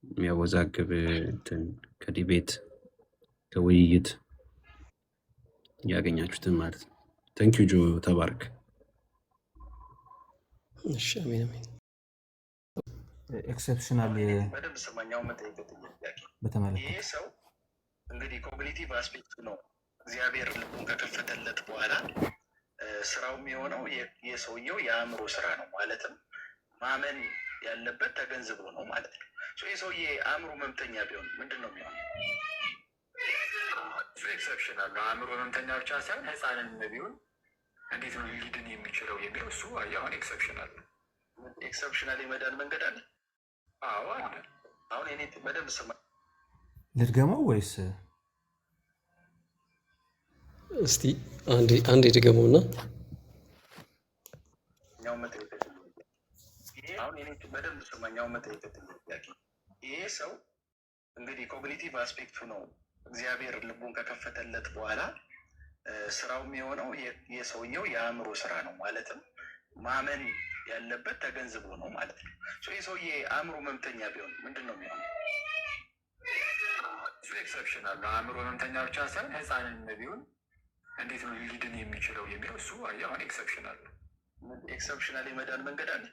የሚያወዛግብ እንትን ከዲቤት ከውይይት ያገኛችሁትን ማለት ነው። ታንክ ዩ ጆ፣ ተባርክ። እሺ፣ አሜን አሜን። ኤክሰፕሽናል በደንብ ሰማኛው መጠየቅ ጥያቄ በተመለከተ ይሄ ሰው እንግዲህ ኮግኒቲቭ አስፔክቱ ነው እግዚአብሔር ልቡን ከከፈተለት በኋላ ስራው የሚሆነው የሰውየው የአእምሮ ስራ ነው። ማለትም ማመን ያለበት ተገንዝቦ ነው ማለት ነው። የሰውዬ አእምሮ መምተኛ ቢሆን ምንድን ነው የሚሆነው? እሱ ኤክሰፕሽናል ነው። አእምሮ መምተኛ ብቻ ሳይሆን ህፃንን ቢሆን እንዴት ነው ሊድን የሚችለው የሚለው እሱ አሁን ኤክሰፕሽናል ነው። ኤክሰፕሽናል የመዳን መንገድ አለ? አዎ አለ። አሁን እኔ በደንብ ስማ፣ ልድገመው ወይስ እስቲ አንዴ ድገመውና አሁን እኔ በደንብ ስማኛው መጠየቅ ጥያቄ ይሄ ሰው እንግዲህ ኮግኒቲቭ አስፔክቱ ነው እግዚአብሔር ልቡን ከከፈተለት በኋላ ስራው የሚሆነው የሰውየው የአእምሮ ስራ ነው። ማለትም ማመን ያለበት ተገንዝቦ ነው ማለት ነው። የሰውዬ አእምሮ መምተኛ ቢሆን ምንድን ነው የሚሆነው? እሱ ኤክሰፕሽናል ነው። አእምሮ መምተኛ ብቻ ሳይሆን ህፃንን ቢሆን እንዴት ነው ሊድን የሚችለው የሚለው እሱ አሁን ኤክሰፕሽናል ነው። ኤክሰፕሽናል የመዳን መንገድ አለ?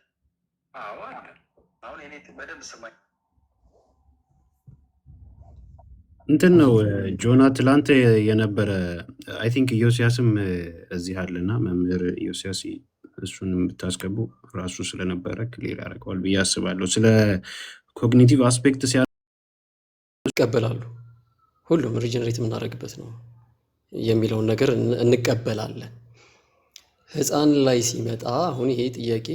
አዎ አለ። አሁን እኔ በደንብ ስማኝ እንትን ነው ጆና ትላንት የነበረ አይ ቲንክ ኢዮስያስም እዚህ አለና መምህር ኢዮስያስ እሱን ብታስገቡ ራሱ ስለነበረ ክሊር ያደርገዋል ብዬ አስባለሁ። ስለ ኮግኒቲቭ አስፔክት ይቀበላሉ። ሁሉም ሪጀነሬት የምናደርግበት ነው የሚለውን ነገር እንቀበላለን። ህፃን ላይ ሲመጣ አሁን ይሄ ጥያቄ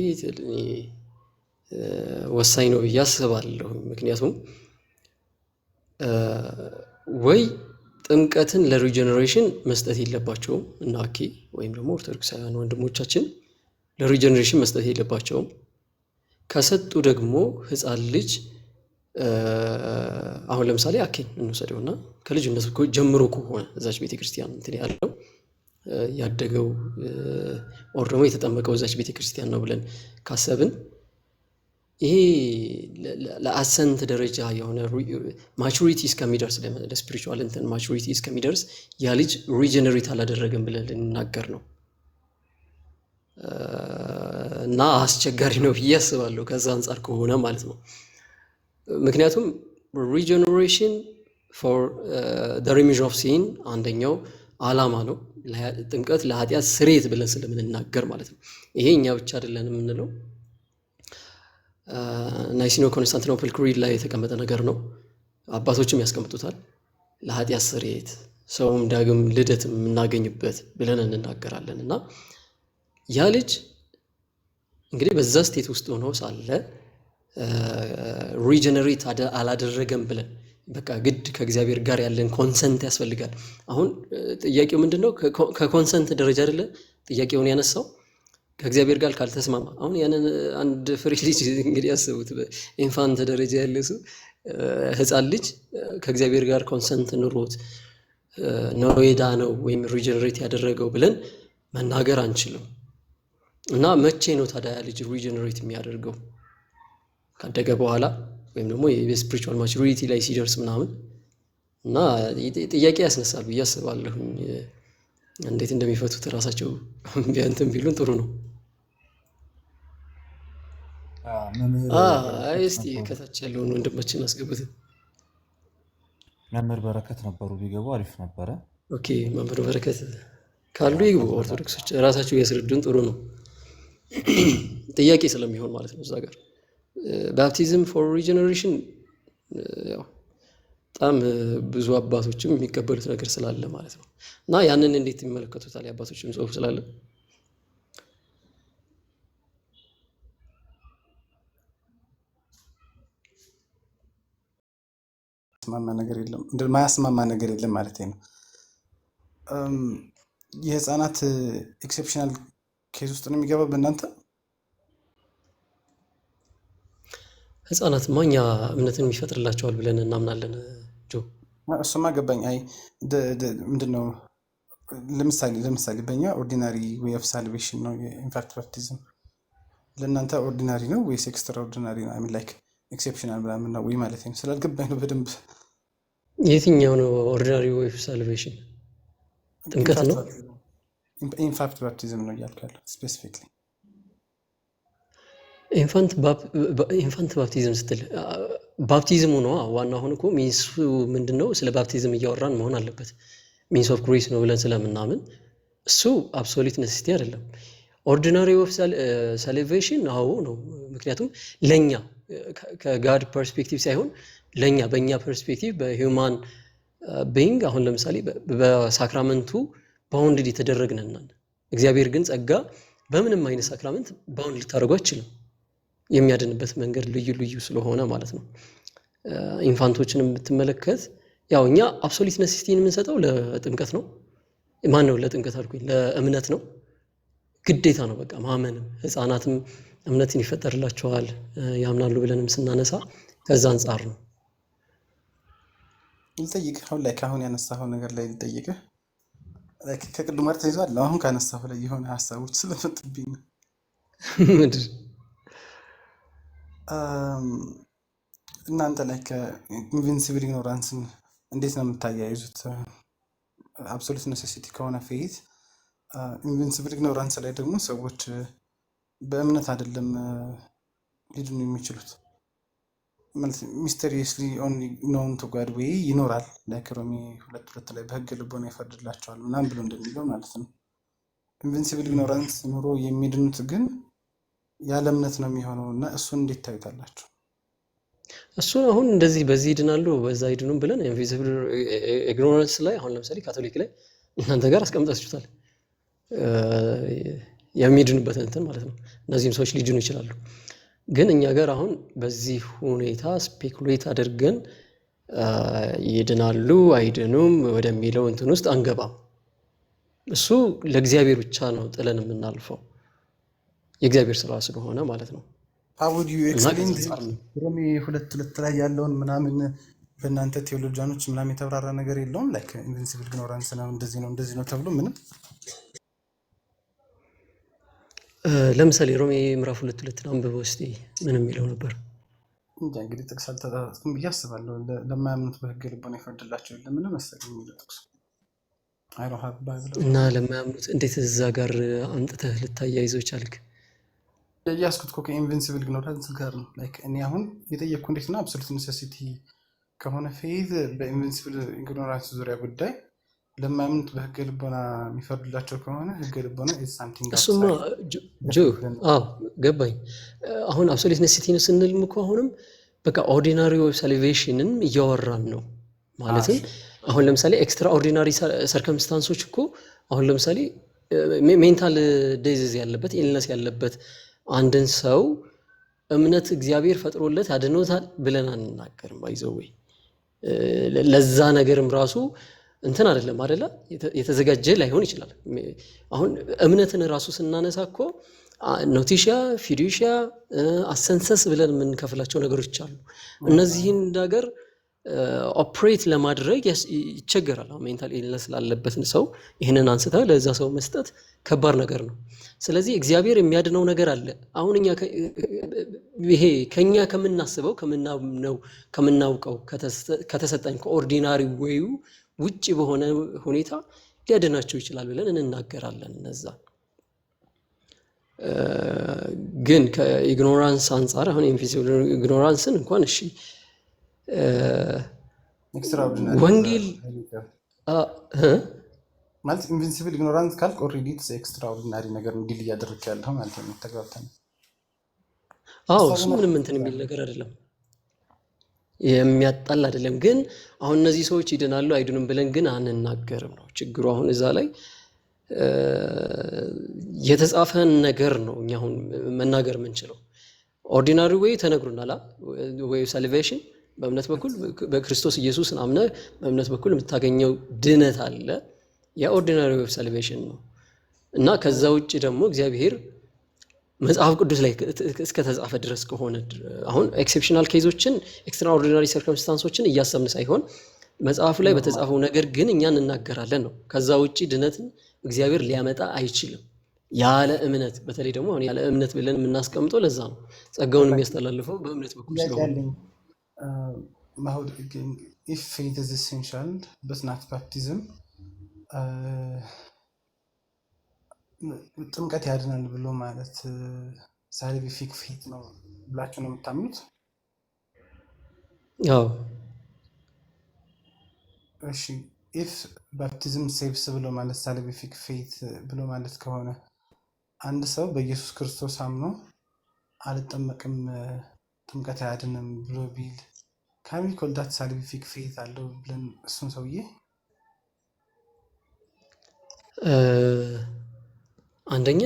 ወሳኝ ነው ብዬ አስባለሁ። ምክንያቱም ወይ ጥምቀትን ለሪጀነሬሽን መስጠት የለባቸውም እና ወይም ደግሞ ኦርቶዶክሳውያን ወንድሞቻችን ለሪጀነሬሽን መስጠት የለባቸውም። ከሰጡ ደግሞ ህፃን ልጅ አሁን ለምሳሌ አኬን እንውሰደውና ከልጅነት ጀምሮ ከሆነ እዛች ቤተክርስቲያን እንትን ያለው ያደገው ኦር ደግሞ የተጠመቀው እዛች ቤተክርስቲያን ነው ብለን ካሰብን ይሄ ለአሰንት ደረጃ የሆነ ማቹሪቲ እስከሚደርስ ለስፒሪቹዋል እንትን ማቹሪቲ እስከሚደርስ ያ ልጅ ሪጀነሬት አላደረገም ብለን ልንናገር ነው። እና አስቸጋሪ ነው ብዬ አስባለሁ ከዛ አንጻር ከሆነ ማለት ነው። ምክንያቱም ሪጀነሬሽን ፎር ዘ ሪሚዥን ኦፍ ሲን አንደኛው ዓላማ ነው። ጥምቀት ለኃጢአት ስርየት ብለን ስለምንናገር ማለት ነው። ይሄ እኛ ብቻ አይደለን የምንለው፣ ናይሲኖ ኮንስታንቲኖፕል ክሪድ ላይ የተቀመጠ ነገር ነው። አባቶችም ያስቀምጡታል። ለኃጢአት ስርየት ሰውም ዳግም ልደት የምናገኝበት ብለን እንናገራለን። እና ያ ልጅ እንግዲህ በዛ ስቴት ውስጥ ሆኖ ሳለ ሪጀነሬት አላደረገም ብለን በቃ ግድ ከእግዚአብሔር ጋር ያለን ኮንሰንት ያስፈልጋል። አሁን ጥያቄው ምንድነው? ከኮንሰንት ደረጃ አይደለ ጥያቄውን ያነሳው ከእግዚአብሔር ጋር ካልተስማማ። አሁን ያንን አንድ ፍሬ ልጅ እንግዲህ ያስቡት፣ በኢንፋንት ደረጃ ያለ ሰው ህፃን ልጅ ከእግዚአብሔር ጋር ኮንሰንት ኑሮት ነው የዳነው ወይም ሪጀነሬት ያደረገው ብለን መናገር አንችልም። እና መቼ ነው ታዲያ ልጅ ሪጀነሬት የሚያደርገው? ካደገ በኋላ ወይም ደግሞ የስፒሪቹዋል ማቹሪቲ ላይ ሲደርስ ምናምን። እና ጥያቄ ያስነሳል ብዬ አስባለሁኝ። እንዴት እንደሚፈቱት ራሳቸው ቢያንተም ቢሉን ጥሩ ነው። እስቲ ከታች ያለውን ወንድማችን አስገቡት። መምህር በረከት ነበሩ፣ ቢገቡ አሪፍ ነበረ። ኦኬ መምህር በረከት ካሉ ይግቡ። ኦርቶዶክሶች ራሳቸው ያስረዱን ጥሩ ነው። ጥያቄ ስለሚሆን ማለት ነው እዛ ጋር ባፕቲዝም ፎር ሪጀነሬሽን ያው በጣም ብዙ አባቶችም የሚቀበሉት ነገር ስላለ ማለት ነው። እና ያንን እንዴት ይመለከቱታል? የአባቶችም ጽሑፍ ስላለ ማያስማማ ነገር የለም ማለት ነው። የህፃናት ኤክሴፕሽናል ኬዝ ውስጥ ነው የሚገባ በእናንተ? ህፃናት ማኛ እምነትን የሚፈጥርላቸዋል ብለን እናምናለን። ጆ እሱማ ገባኝ። አይ ምንድነው ለምሳሌ በእኛ ኦርዲናሪ ዌይ ኦፍ ሳልቬሽን ነው የኢንፋክት ባፕቲዝም። ለእናንተ ኦርዲናሪ ነው ወይስ ኤክስትራ ኦርዲናሪ ነው? አይ ሚን ላይክ ኤክሴፕሽናል ምናምን ነው ወይ ማለት ነው። ስላልገባኝ ነው በደንብ። የትኛው ነው ኦርዲናሪ ዌይ ኦፍ ሳልቬሽን? ጥምቀት ነው? ኢንፋክት ባፕቲዝም ነው እያልኩ ያለው ስፔሲፊክሊ። ኢንፋንት ባፕቲዝም ስትል ባፕቲዝሙ ነው ዋና። አሁን እኮ ሚንሱ ምንድነው? ስለ ባፕቲዝም እያወራን መሆን አለበት። ሚንስ ኦፍ ግሬስ ነው ብለን ስለምናምን እሱ አብሶሉት ነሲቲ አይደለም። ኦርዲናሪ ኦፍ ሳልቬሽን አዎ ነው። ምክንያቱም ለኛ ከጋድ ፐርስፔክቲቭ ሳይሆን ለኛ በእኛ ፐርስፔክቲቭ በሂውማን ቢንግ አሁን ለምሳሌ በሳክራመንቱ ባውንድ የተደረግነን። እግዚአብሔር ግን ጸጋ በምንም አይነት ሳክራመንት ባውንድ ልታደርገው አይችልም። የሚያድንበት መንገድ ልዩ ልዩ ስለሆነ ማለት ነው። ኢንፋንቶችን የምትመለከት ያው እኛ አብሶሉት ነሲቲን የምንሰጠው ለጥምቀት ነው። ማን ነው ለጥምቀት አልኩኝ? ለእምነት ነው። ግዴታ ነው በቃ ማመንም። ህፃናትም እምነትን ይፈጠርላቸዋል ያምናሉ ብለንም ስናነሳ ከዛ አንጻር ነው። ልጠይቅህ አሁን ላይ ከአሁን ያነሳኸው ነገር ላይ ልጠይቅህ። ከቅድም ጋር ተይዟል። አሁን ካነሳሁ ላይ የሆነ ሀሳቦች ስለመጡብኝ ነው። ምንድን እናንተ ላይ ከኢንቪንሲብል ኢግኖራንስን እንዴት ነው የምታያይዙት? አብሶሉት ኔሴሲቲ ከሆነ ፌዝ ኢንቪንሲብል ኢግኖራንስ ላይ ደግሞ ሰዎች በእምነት አይደለም ሊድኑ የሚችሉት። ሚስተሪየስሊ ኦንሊ ኖውን ቱ ጋድ ዌይ ይኖራል። ሮሜ 2:2 ላይ በህገ ልቦና ይፈርድላቸዋል ምናምን ብሎ እንደሚለው ማለት ነው። ኢንቪንሲብል ኢግኖራንስ ኑሮ የሚድኑት ግን ያለ እምነት ነው የሚሆነው። እና እሱን እንዴት ታዩታላችሁ? እሱን አሁን እንደዚህ በዚህ ይድናሉ በዛ ይድኑም ብለን ኢንቪንሲብል ኢግኖራንስ ላይ አሁን ለምሳሌ ካቶሊክ ላይ እናንተ ጋር አስቀምጣችሁታል የሚድኑበት እንትን ማለት ነው። እነዚህም ሰዎች ሊድኑ ይችላሉ። ግን እኛ ጋር አሁን በዚህ ሁኔታ ስፔኩሌት አድርገን ይድናሉ አይድኑም ወደሚለው እንትን ውስጥ አንገባም። እሱ ለእግዚአብሔር ብቻ ነው ጥለን የምናልፈው፣ የእግዚአብሔር ስራ ስለሆነ ማለት ነው። how would you እና explain ከዛ አንጻር ነው ሮሜ 2:2 ላይ ያለውን ምናምን በእናንተ ቴዎሎጂያኖች ምናምን የተብራራ ነገር የለውም? ላይክ ኢንቪንሲብል ኢግኖራንስ ነው እንደዚህ ነው ተብሎ ምንም ለምሳሌ ሮሜ ምዕራፍ 2:2 አንብበው እስቲ ምን የሚለው ነበር? እንጃ እንግዲህ ጥቅስ አልተጣጣፍኩም ብዬ አስባለሁ። ለማያምኑት በሕገ ልቦና ይፈርድላቸው የለም ምንም መሰለኝ የሚለው ጥቅሱ I don't have Bible እና ለማያምኑት እንዴት እዛ ጋር አምጥተህ ልታያይዘው ቻልክ? ያስኩት እኮ ከኢንቪንሲብል ኢግኖራንስ ጋር ነው። ላይክ እኔ አሁን የጠየቅኩ እንዴት ነው አብሶሉት ኔሴሲቲ ከሆነ ፌዝ በኢንቪንሲብል ኢግኖራንስ ዙሪያ ጉዳይ ለማያምኑት በሕገ ልቦና የሚፈርድላቸው ከሆነ ሕገ ልቦና is something እሱማ ጆ ገባኝ። አሁን አብሶሉት ኔሴሲቲ ነው ስንልም እኮ አሁንም በቃ ኦርዲናሪ ኦፍ ሳልቬሽንን እያወራን ነው ማለትም አሁን ለምሳሌ ኤክስትራ ኦርዲናሪ ሰርከምስታንሶች እኮ አሁን ለምሳሌ ሜንታል ዲዚዝ ያለበት ኢልነስ ያለበት አንድን ሰው እምነት እግዚአብሔር ፈጥሮለት አድኖታል ብለን አንናገርም። ባይዘው ወይ ለዛ ነገርም ራሱ እንትን አይደለም አይደለ የተዘጋጀ ላይሆን ይችላል። አሁን እምነትን ራሱ ስናነሳ እኮ ኖቲሺያ ፊዱሺያ አሰንሰስ ብለን የምንከፍላቸው ነገሮች አሉ። እነዚህን ነገር ኦፕሬት ለማድረግ ይቸገራል። ሜንታል ኢልነስ ላለበት ሰው ይህንን አንስተህ ለዛ ሰው መስጠት ከባድ ነገር ነው። ስለዚህ እግዚአብሔር የሚያድነው ነገር አለ። አሁን እኛ ይሄ ከኛ ከምናስበው ከምናውቀው ከተሰጠኝ ከኦርዲናሪ ወዩ ውጭ በሆነ ሁኔታ ሊያድናቸው ይችላል ብለን እንናገራለን። እነዛ ግን ከኢግኖራንስ አንጻር አሁን ኢንቪዚብል ኢግኖራንስን እንኳን እሺ ወንጌል ማለት ኢንቪንሲብል ኢግኖራንስ ካልክ ኦልሬዲ ኤክስትራኦርዲናሪ ነገር እንዲል እያደረግህ ያለው ማለት ነው። ተግባብተን እሱ ምንም እንትን የሚል ነገር አይደለም፣ የሚያጣል አይደለም። ግን አሁን እነዚህ ሰዎች ይድናሉ አይድኑም ብለን ግን አንናገርም ነው ችግሩ። አሁን እዛ ላይ የተጻፈን ነገር ነው እኛ አሁን መናገር የምንችለው። ኦርዲናሪ ወይ ተነግሩናል ወይ ሳልቬሽን በእምነት በኩል በክርስቶስ ኢየሱስን አምነህ በእምነት በኩል የምታገኘው ድነት አለ። የኦርዲናሪ ኦፍ ሳልቬሽን ነው እና ከዛ ውጭ ደግሞ እግዚአብሔር መጽሐፍ ቅዱስ ላይ እስከተጻፈ ድረስ ከሆነ አሁን ኤክሴፕሽናል ኬዞችን ኤክስትራኦርዲናሪ ሰርከምስታንሶችን እያሰብን ሳይሆን መጽሐፉ ላይ በተጻፈው ነገር ግን እኛ እንናገራለን ነው። ከዛ ውጭ ድነትን እግዚአብሔር ሊያመጣ አይችልም ያለ እምነት። በተለይ ደግሞ አሁን ያለ እምነት ብለን የምናስቀምጠው ለዛ ነው ጸጋውን የሚያስተላልፈው በእምነት በኩል ስለሆነ ማሁድ if faith is essential but not baptism ጥምቀት ያድናል ብሎ ማለት ሳልቪፊክ ፌት ነው ብላችሁ ነው የምታምኑት? አዎ። እሺ if baptism saves ብሎ ማለት ሳልቪፊክ ፌት ብሎ ማለት ከሆነ አንድ ሰው በኢየሱስ ክርስቶስ አምኖ አልጠመቅም ጥምቀት አያድንም ብሎ ቢል ካን ዊ ኮል ዳት ሳልቪፊክ ፌት አለው ብለን እሱን ሰውዬ አንደኛ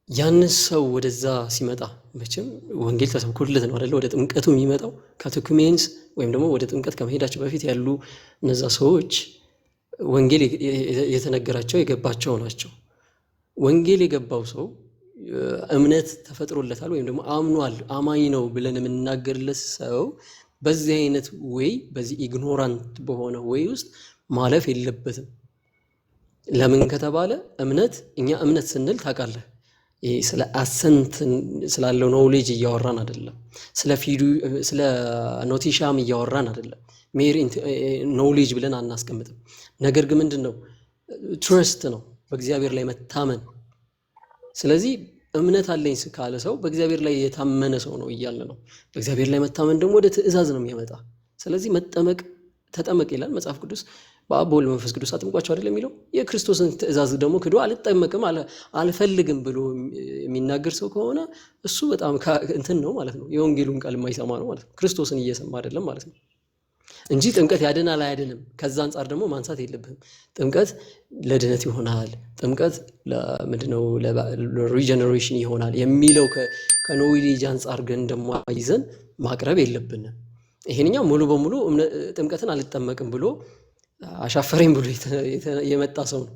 ያን ሰው ወደዛ ሲመጣ መቼም ወንጌል ተሰብኮለት ነው አይደል ወደ ጥምቀቱ የሚመጣው። ካቴኩሜንስ ወይም ደግሞ ወደ ጥምቀት ከመሄዳቸው በፊት ያሉ እነዛ ሰዎች ወንጌል የተነገራቸው የገባቸው ናቸው። ወንጌል የገባው ሰው እምነት ተፈጥሮለታል ወይም ደግሞ አምኗል አማኝ ነው ብለን የምንናገርለት ሰው በዚህ አይነት ወይ በዚህ ኢግኖራንት በሆነ ወይ ውስጥ ማለፍ የለበትም። ለምን ከተባለ እምነት እኛ እምነት ስንል ታውቃለህ ይሄ ስለ አሰንት ስላለው ኖሌጅ እያወራን አይደለም። ስለ ኖቲሻም እያወራን አይደለም። ሜር ኖሌጅ ብለን አናስቀምጥም። ነገር ግን ምንድነው ትረስት ነው በእግዚአብሔር ላይ መታመን። ስለዚህ እምነት አለኝ ካለ ሰው በእግዚአብሔር ላይ የታመነ ሰው ነው እያለ ነው። በእግዚአብሔር ላይ መታመን ደግሞ ወደ ትእዛዝ ነው የሚያመጣ። ስለዚህ መጠመቅ ተጠመቅ ይላል መጽሐፍ ቅዱስ። በአብ በወልድ በመንፈስ ቅዱስ አጥምቋቸው አይደል የሚለው። የክርስቶስን ትእዛዝ ደግሞ ክዶ አልጠመቅም አልፈልግም ብሎ የሚናገር ሰው ከሆነ እሱ በጣም እንትን ነው ማለት ነው። የወንጌሉን ቃል የማይሰማ ነው ማለት ነው። ክርስቶስን እየሰማ አይደለም ማለት ነው እንጂ ጥምቀት ያድናል አያድንም ከዛ አንጻር ደግሞ ማንሳት የለብህም። ጥምቀት ለድነት ይሆናል፣ ጥምቀት ለምንድነው ለሪጀነሬሽን ይሆናል የሚለው ከኖሌጅ አንጻር ግን ደግሞ ይዘን ማቅረብ የለብንም። ይሄንኛው ሙሉ በሙሉ ጥምቀትን አልጠመቅም ብሎ አሻፈረኝ ብሎ የመጣ ሰው ነው።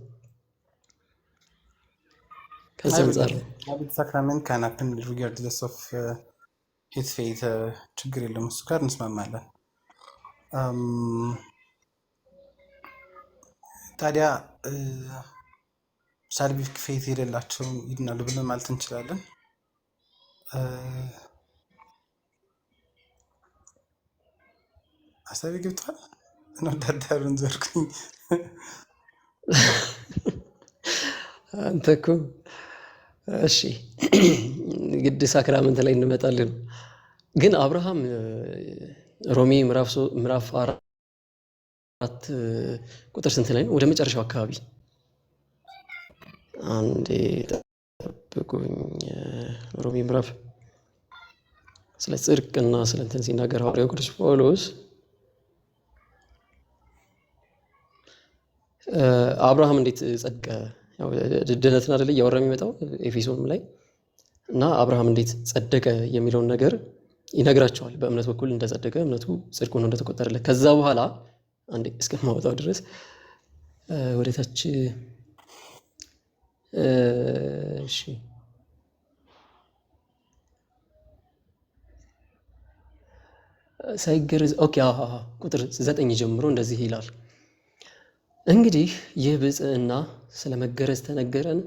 ከዛ አንጻር ነው። ሀቢት ሳክራመንት ካን ሀፕን ሪጋርድለስ ኦፍ ሂዝ ፌት፣ ችግር የለውም እሱ ጋር እንስማማለን። ታዲያ ሳልቪክ ፌት የሌላቸውን ይድናሉ ብለን ማለት እንችላለን? ሀሳቤ ገብቷል? እንወዳዳሩን ዘርኩኝ። አንተ እኮ እሺ ግድ ሳክራመንት ላይ እንመጣለን። ግን አብርሃም ሮሜ ምዕራፍ 4 ቁጥር ስንት ላይ ነው? ወደ መጨረሻው አካባቢ አንዴ ጠብቁኝ። ሮሜ ምዕራፍ ስለ ጽድቅና ስለ እንትን ሲናገር ሐዋርያው ቅዱስ ጳውሎስ አብርሃም እንዴት ጸደቀ? ያው ድህነትን አይደለ እያወራ የሚመጣው ኤፌሶንም ላይ እና አብርሃም እንዴት ጸደቀ የሚለውን ነገር ይነግራቸዋል። በእምነት በኩል እንደጸደቀ እምነቱ ጽድቅ ሆኖ እንደተቆጠረለት። ከዛ በኋላ አንዴ እስከማወጣው ድረስ ወደታች እሺ ሳይገረዝ ኦኬ ቁጥር 9 ጀምሮ እንደዚህ ይላል። እንግዲህ ይህ ብፅዕና ስለ መገረዝ ተነገረን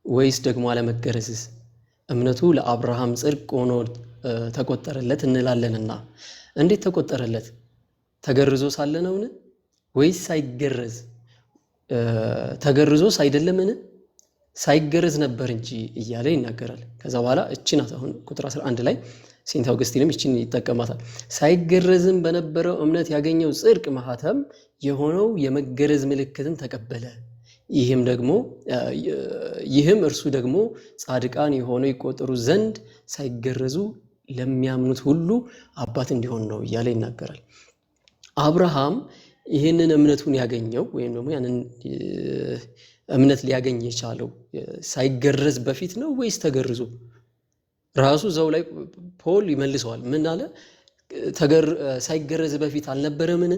ወይስ ደግሞ አለመገረዝስ? እምነቱ ለአብርሃም ጽድቅ ሆኖ ተቆጠረለት እንላለንና። እንዴት ተቆጠረለት? ተገርዞ ሳለ ነውን? ወይስ ሳይገረዝ? ተገርዞስ አይደለምን? ሳይገረዝ ነበር እንጂ እያለ ይናገራል። ከዛ በኋላ እቺ ናት አሁን ቁጥር 11 ላይ ሴንት አውግስቲንም ይችን ይጠቀማታል። ሳይገረዝም በነበረው እምነት ያገኘው ጽድቅ ማህተም የሆነው የመገረዝ ምልክትን ተቀበለ። ይህም እርሱ ደግሞ ጻድቃን የሆነው ይቆጠሩ ዘንድ ሳይገረዙ ለሚያምኑት ሁሉ አባት እንዲሆን ነው እያለ ይናገራል። አብርሃም ይህንን እምነቱን ያገኘው ወይም ደግሞ ያንን እምነት ሊያገኝ የቻለው ሳይገረዝ በፊት ነው ወይስ ተገርዞ? ራሱ እዛው ላይ ፖል ይመልሰዋል። ምን አለ? ሳይገረዝ በፊት አልነበረምን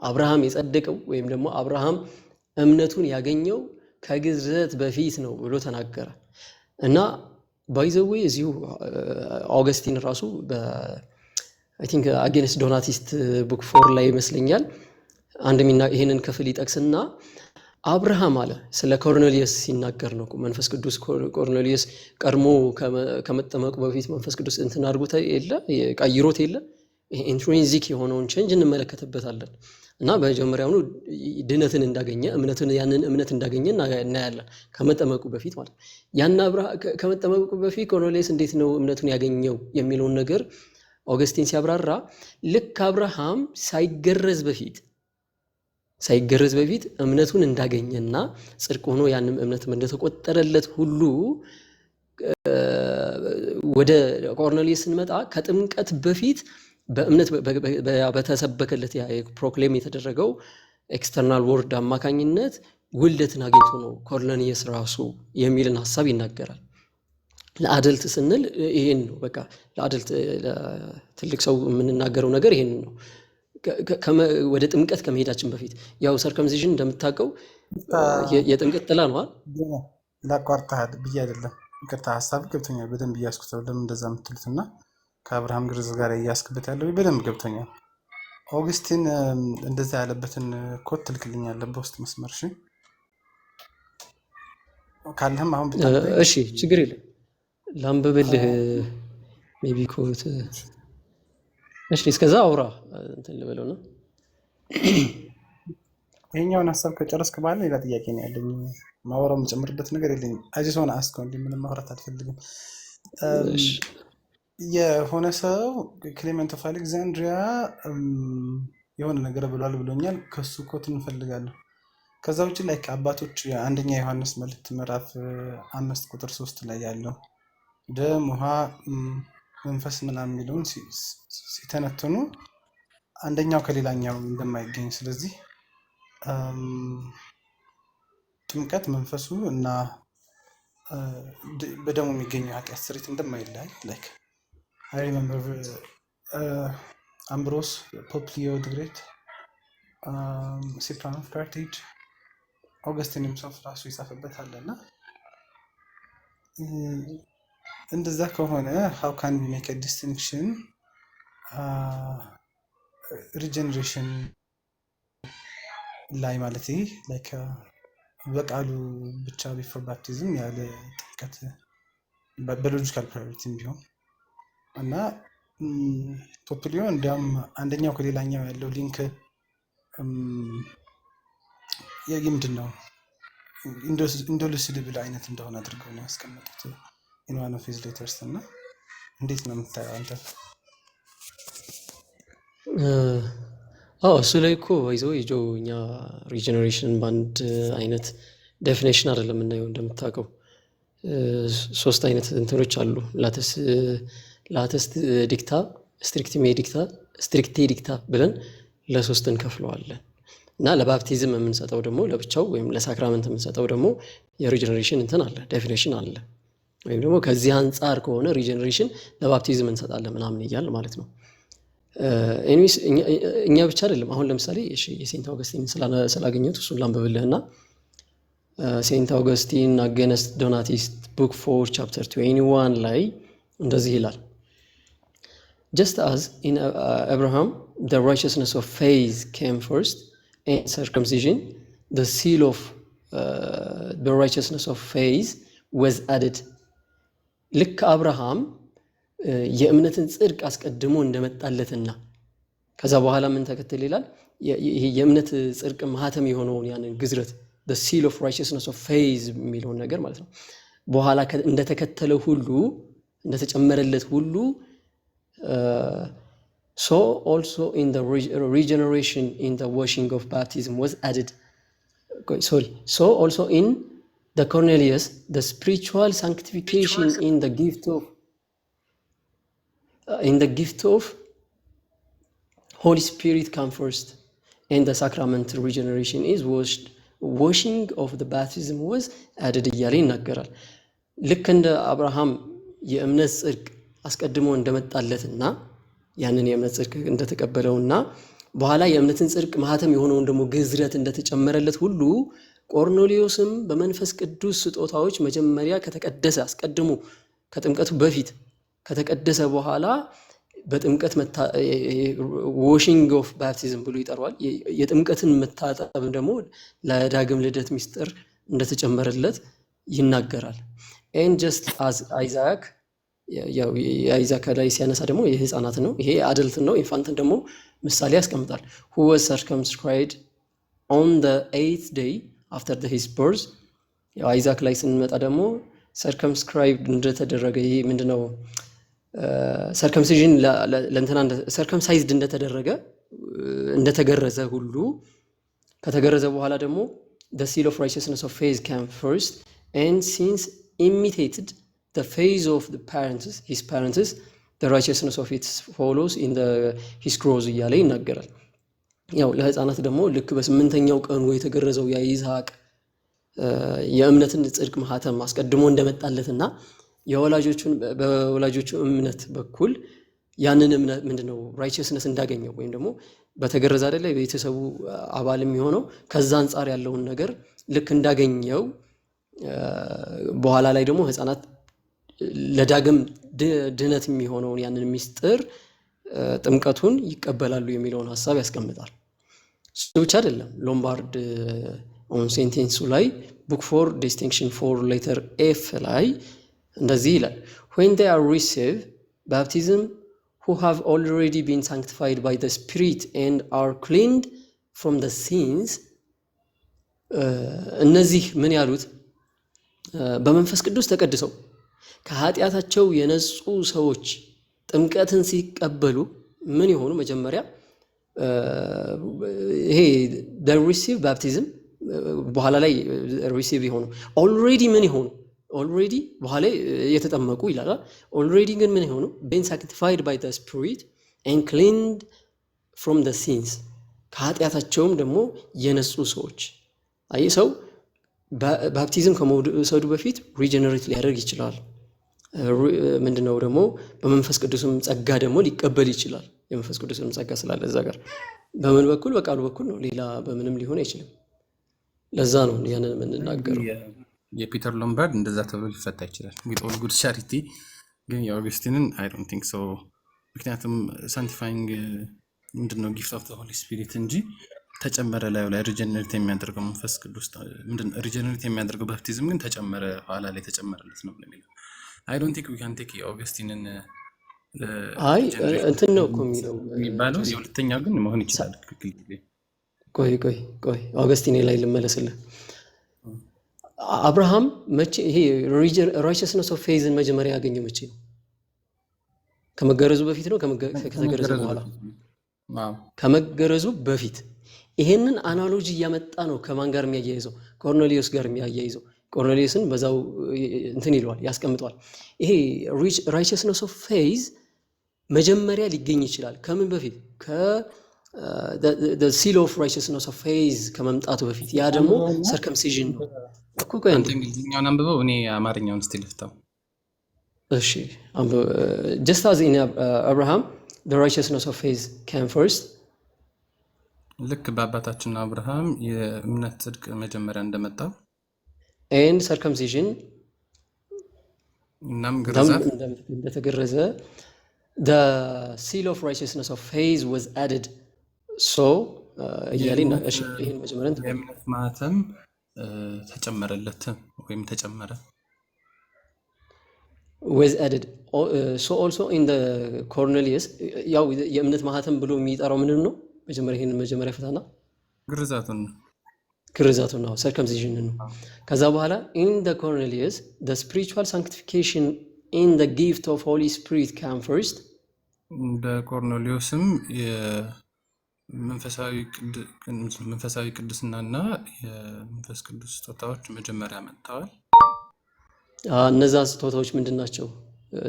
አብርሃም የጸደቀው? ወይም ደግሞ አብርሃም እምነቱን ያገኘው ከግዝረት በፊት ነው ብሎ ተናገረ። እና ባይዘዌ እዚሁ አውገስቲን ራሱ አይ ቲንክ አጌንስት ዶናቲስት ቡክ 4 ላይ ይመስለኛል ይህንን ክፍል ይጠቅስና አብርሃም አለ ስለ ኮርኔሊየስ ሲናገር ነው። መንፈስ ቅዱስ ኮርኔሊየስ ቀድሞ ከመጠመቁ በፊት መንፈስ ቅዱስ እንትን አድርጎት የለ ቀይሮት የለ ኢንትሪንዚክ የሆነውን ቼንጅ እንመለከትበታለን። እና በመጀመሪያውኑ ድነትን እንዳገኘ ያንን እምነት እንዳገኘ እናያለን ከመጠመቁ በፊት ማለት ነው። ያን ከመጠመቁ በፊት ኮርኔሊየስ እንዴት ነው እምነቱን ያገኘው የሚለውን ነገር ኦገስቲን ሲያብራራ ልክ አብርሃም ሳይገረዝ በፊት እምነቱን እንዳገኘና ጽድቅ ሆኖ ያንም እምነትም እንደተቆጠረለት ሁሉ ወደ ኮርኔሊየስ ስንመጣ ከጥምቀት በፊት በእምነት በተሰበከለት ፕሮክሌም የተደረገው ኤክስተርናል ወርድ አማካኝነት ውልደትን አግኝቶ ነው ኮርኔሊየስ ራሱ የሚልን ሀሳብ ይናገራል። ለአደልት ስንል ይሄን ነው። በቃ ለአደልት ለትልቅ ሰው የምንናገረው ነገር ይሄን ነው። ወደ ጥምቀት ከመሄዳችን በፊት ያው ሰርከምሲዥን እንደምታውቀው የጥምቀት ጥላ ነው አይደል? ላቋርጣህ ብዬ አይደለም፣ ይቅርታ ሀሳብ ገብቶኛል። በደንብ እያስኩት ለምን እንደዛ የምትሉትና ከአብርሃም ግርዝ ጋር እያስክበት ያለው በደንብ ገብቶኛል። ኦገስቲን እንደዛ ያለበትን ኮት ትልክልኛለህ በውስጥ መስመር? እሺ ካለህም አሁን እሺ፣ ችግር የለም ላንብብልህ ሜቢ ኮት። እሺ እስከዛ አውራ እንትን ልበለው ነው። ይሄኛውን ሀሳብ ከጨረስክ በኋላ ሌላ ጥያቄ ነው ያለኝ። ማወራው የምጨምርበት ነገር የለኝም። አጂስ ሆነ አስከው እንዲ ምንም ማውራት አልፈልግም። የሆነ ሰው ክሌመንት ኦፍ አሌክዛንድሪያ የሆነ ነገር ብሏል ብሎኛል። ከሱ ኮት እንፈልጋለሁ። ከዛ ውጭ ላይ አባቶች አንደኛ ዮሐንስ መልእክት ምዕራፍ 5 ቁጥር 3 ላይ ያለው ደም፣ ውሃ፣ መንፈስ ምናምን የሚለውን ሲተነትኑ አንደኛው ከሌላኛው እንደማይገኝ፣ ስለዚህ ጥምቀት መንፈሱ እና በደሙ የሚገኘው ኃጢአት ስርየት እንደማይለያይ ላይክ አይ ሪሜምበር አምብሮስ ፖፕ ሊዮ ዘ ግሬት ሲፕራን ኦፍ ካርቴጅ ኦገስቲን ሂምሰልፍ ራሱ ይጻፍበት አለና እንደዛ ከሆነ how can we make a distinction regeneration ላይ ማለት ይሄ ላይክ በቃሉ ብቻ ቢፎር ባፕቲዝም ያለ ጥምቀት በሎጂካል ፕራዮሪቲም ቢሆን እና ፖፕሊዮ እንዲያውም አንደኛው ከሌላኛው ያለው ሊንክ ምንድን ነው ኢንዶሉሲብል አይነት እንደሆነ አድርገው ነው ያስቀመጡት in one of his letters እና እንዴት ነው የምታየው አንተ? እሱ ላይ እኮ ይዘው የጆ እኛ ሪጀነሬሽንን በአንድ አይነት ዴፊኔሽን አይደለም የምናየው። እንደምታውቀው 3 አይነት እንትኖች አሉ። ላተስት ዲክታ፣ ስትሪክቴ ዲክታ ብለን ለ3 እንከፍለዋለን እና ለባፕቲዝም የምንሰጠው ደግሞ ለብቻው ወይም ለሳክራመንት የምንሰጠው ደግሞ የሪጀነሬሽን እንትን አለ፣ ዴፊኔሽን አለ። ወይም ደግሞ ከዚህ አንጻር ከሆነ ሪጀነሬሽን ለባፕቲዝም እንሰጣለን ምናምን እያል ማለት ነው። ኤኒዌይስ እኛ ብቻ አይደለም። አሁን ለምሳሌ የሴንት አውገስቲን ስላገኘሁት እሱን ላንብብልህና ሴንት አውገስቲን አገነስት ዶናቲስት ቡክ 4 ቻፕተር 21 ላይ እንደዚህ ይላል። Just as in Abraham the righteousness of faith came first and circumcision the seal of the righteousness of faith was added. ልክ አብርሃም የእምነትን ጽድቅ አስቀድሞ እንደመጣለትና ከዛ በኋላ ምን ተከተል ይላል? ይሄ የእምነት ጽድቅ ማህተም የሆነውን ያንን ግዝረት the seal of righteousness of faith የሚለውን ነገር ማለት ነው በኋላ እንደተከተለው ሁሉ እንደተጨመረለት ሁሉ so also in the regeneration in the washing of baptism was added. So also in the Cornelius the spiritual sanctification in the gift of Holy Spirit come first and the sacramental regeneration is washing of the baptism was added እያለ ይናገራል። ልክ እንደ አብርሃም የእምነት ጽድቅ አስቀድሞ እንደመጣለትና ያንን የእምነት ጽድቅ እንደተቀበለውና በኋላ የእምነትን ጽድቅ ማህተም የሆነውን ደግሞ ግዝረት እንደተጨመረለት ሁሉ ቆርኔሊዮስም በመንፈስ ቅዱስ ስጦታዎች መጀመሪያ ከተቀደሰ አስቀድሞ ከጥምቀቱ በፊት ከተቀደሰ በኋላ በጥምቀት ዋሽንግ ኦፍ ባፕቲዝም ብሎ ይጠራዋል። የጥምቀትን መታጠብ ደግሞ ለዳግም ልደት ሚስጥር እንደተጨመረለት ይናገራል። and just as Isaac የአይዛክ ላይ ሲያነሳ ደግሞ የህፃናት ነው፣ ይሄ አደልት ነው፣ ኢንፋንትን ደግሞ ምሳሌ ያስቀምጣል። who was circumscribed on the 8th day after his birth። አይዛክ ላይ ስንመጣ ደግሞ circumscribed እንደተደረገ ይሄ ምንድነው circumcision ለእንትና circumcised እንደተደረገ እንደተገረዘ ሁሉ ከተገረዘ በኋላ ደግሞ the seal of righteousness of faith came first and since imitated the faith of the parents his parents the righteousness of it follows in his growth እያለ ይናገራል። ያው ለህፃናት ደግሞ ልክ በ8ኛው ቀኑ የተገረዘው የይስሐቅ የእምነትን ጽድቅ ማህተም አስቀድሞ እንደመጣለትና በወላጆቹ እምነት በኩል ያንን እምነት ምንድነው righteousness እንዳገኘው ወይም ደግሞ በተገረዘ አይደለ የቤተሰቡ አባል የሚሆነው ከዛ አንፃር ያለውን ነገር ልክ እንዳገኘው በኋላ ላይ ደግሞ ህፃናት ለዳግም ድህነት የሚሆነውን ያንን ሚስጥር ጥምቀቱን ይቀበላሉ የሚለውን ሐሳብ ያስቀምጣል። እሱ ብቻ አይደለም። ሎምባርድ ኦን ሴንቴንሱ ላይ ቡክ 4 ዲስቲንክሽን 4 ሌተር ኤፍ ላይ እንደዚህ ይላል when they are receive baptism who have already been sanctified by the Spirit and are cleansed from the sins እነዚህ ምን ያሉት በመንፈስ ቅዱስ ተቀድሰው ከኃጢአታቸው የነጹ ሰዎች ጥምቀትን ሲቀበሉ ምን ይሆኑ? መጀመሪያ ይሄ the receive baptism በኋላ ላይ receive ይሆኑ already ምን ይሆኑ already በኋላ የተጠመቁ ይላል። already ግን ምን ይሆኑ been sanctified by the Spirit and cleansed from the sins ከኃጢአታቸውም ደግሞ የነጹ ሰዎች። አይ ሰው ባፕቲዝም ከመውሰዱ በፊት ሪጀነሬት ሊያደርግ ይችላል። ምንድነው ደግሞ በመንፈስ ቅዱስም ጸጋ ደግሞ ሊቀበል ይችላል። የመንፈስ ቅዱስም ጸጋ ስላለ እዛ ጋር በምን በኩል በቃሉ በኩል ነው፣ ሌላ በምንም ሊሆን አይችልም። ለዛ ነው ያንን የምንናገረው። የፒተር ሎምባርድ እንደዛ ተብሎ ሊፈታ ይችላል። ዊት ኦል ጉድ ቻሪቲ ግን የኦገስቲንን አይ ዶንት ቲንክ ሶ። ምክንያቱም ሳንቲፋይንግ ምንድነው ጊፍት ኦፍ ሆሊ ስፒሪት እንጂ ተጨመረ ላዩ ላይ ሪጀነሬት የሚያደርገው መንፈስ ቅዱስ ምንድነው ሪጀነሬት የሚያደርገው ባፕቲዝም ግን ተጨመረ ኋላ ላይ ተጨመረለት ነው የሚለው። አይ ዶንት ቲንክ ዊ ካን ቴክ የኦገስቲንን አይ እንትን ነው እኮ የሚለው የሚባለው የሁለተኛው ግን መሆን ይችላል። ትክክል። ቆይ ኦገስቲኔ ላይ ልመለስልህ። አብርሃም መቼ ይሄ ራይቸስነስ ኦፍ ፌዝን መጀመሪያ ያገኘው መቼ ነው? ከመገረዙ በፊት ነው ከተገረዘ በኋላ? ከመገረዙ በፊት። ይሄንን አናሎጂ እያመጣ ነው ከማን ጋር የሚያያይዘው? ኮርኔሊዮስ ጋር የሚያያይዘው። ኮርኔሊዮስን በዛው እንትን ይለዋል ያስቀምጠዋል። ይሄ ራይቸስነስ ኦፍ ፌዝ መጀመሪያ ሊገኝ ይችላል ከምን በፊት? ሲል ኦፍ ራይቸስነስ ኦፍ ፌዝ ከመምጣቱ በፊት። ያ ደግሞ ሰርከምሲዥን ነው እኮ። ቆይ አንተ እንግሊዝኛውን አንብበው፣ እኔ አማርኛውን እስቲ ልፍታው። እሺ just as in Abraham the righteousness of faith came first። ልክ በአባታችን አብርሃም የእምነት ጽድቅ መጀመሪያ እንደመጣው and circumcision እናም ግርዛት እንደተገረዘ the seal of righteousness of faith was added so እያለና እሺ ይሄን መጀመሪያ የእምነት ማህተም ተጨመረለት ወይም ተጨመረ was added so also in the Cornelius ያው የእምነት ማህተም ብሎ የሚጠራው ምንድን ነው? መጀመሪያ ይሄን መጀመሪያ ፈታና ግርዛቱን ነው circumcision ነው። ከዛ በኋላ in the Cornelius the spiritual sanctification in the gift of Holy Spirit came first። እንደ ኮርኔሊዮስም መንፈሳዊ ቅድስናና የመንፈስ ቅዱስ ስጦታዎች መጀመሪያ መጥተዋል። እነዛ ስጦታዎች ምንድን ናቸው?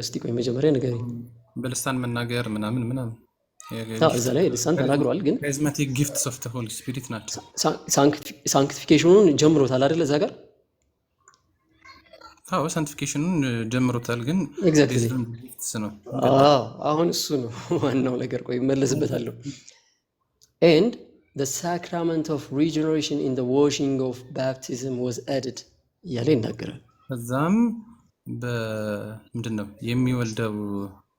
እስቲ ቆይ መጀመሪያ ንገረኝ። በልሳን መናገር ምናምን እዛ ላይ ልሳን ተናግሯል፣ ግን ካሪዝማቲክ ጊፍትስ ኦፍ ዘ ሆሊ ስፒሪት ናቸው። ሳንክቲፊኬሽኑን ጀምሮታል አይደል? እዛ ጋር ሳንክቲፊኬሽኑን ጀምሮታል፣ ግን ጊፍትስ ነው። አሁን እሱ ነው ዋናው ነገር። ቆይ እመለስበታለሁ። and the sacrament of regeneration in the washing of baptism was added እያለ ይናገራል። ከዛም በምንድነው የሚወልደው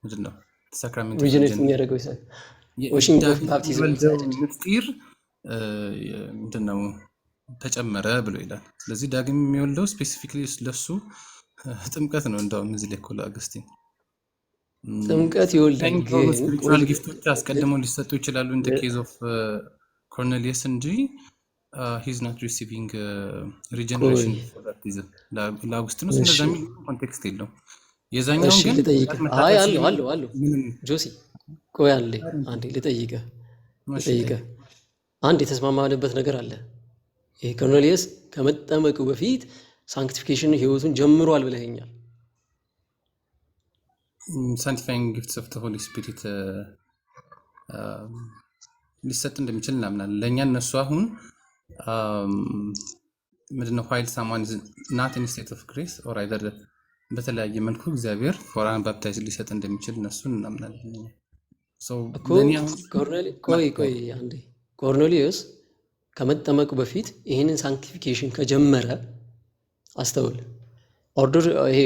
ምንድነው ሳክራመንት ሪጀነሬት የሚያደርገው washing of baptism ምስጢር ምንድነው ተጨመረ ብሎ ይላል። ስለዚህ ዳግም የሚወልደው ስፔሲፊክሊ ለሱ ጥምቀት ነው። እንደውም እዚህ ላይ ኮላ አገስቲን ጥምቀት ይወልዳል፣ ግን ስፒሪቹዋል ጊፍቶች አስቀድመው ሊሰጡ ይችላሉ እንደ ኬዝ ኦፍ ኮርኔሊየስ እንጂ he's not receiving regeneration for baptism ለአጉስቲኖስ እንደዛ የሚል ኮንቴክስት የለውም። የዛኛውን ግን አይ አለው ጆሲ ቆይ አንዴ ልጠይቅህ አንድ የተስማማንበት ነገር አለ። ይሄ ኮርኔሊየስ ከመጠመቁ በፊት ሳንክቲፊኬሽን ህይወቱን ጀምሯል ብለኸኛል። ሳንቲፋይንግ ጊፍትስ ኦፍ ዘ ሆሊ ስፒሪት ሊሰጥ እንደሚችል እናምናለን። ለእኛ እነሱ አሁን ምንድነው while someone is not in a state of grace or either በተለያየ መልኩ እግዚአብሔር ፎራን ባፕታይዝ ሊሰጥ እንደሚችል እነሱ እናምናለን። ቆይ አንዴ ኮርኔሊዮስ ከመጠመቁ በፊት ይህንን ሳንክቲፊኬሽን ከጀመረ አስተውል። ኦርደር ይሄ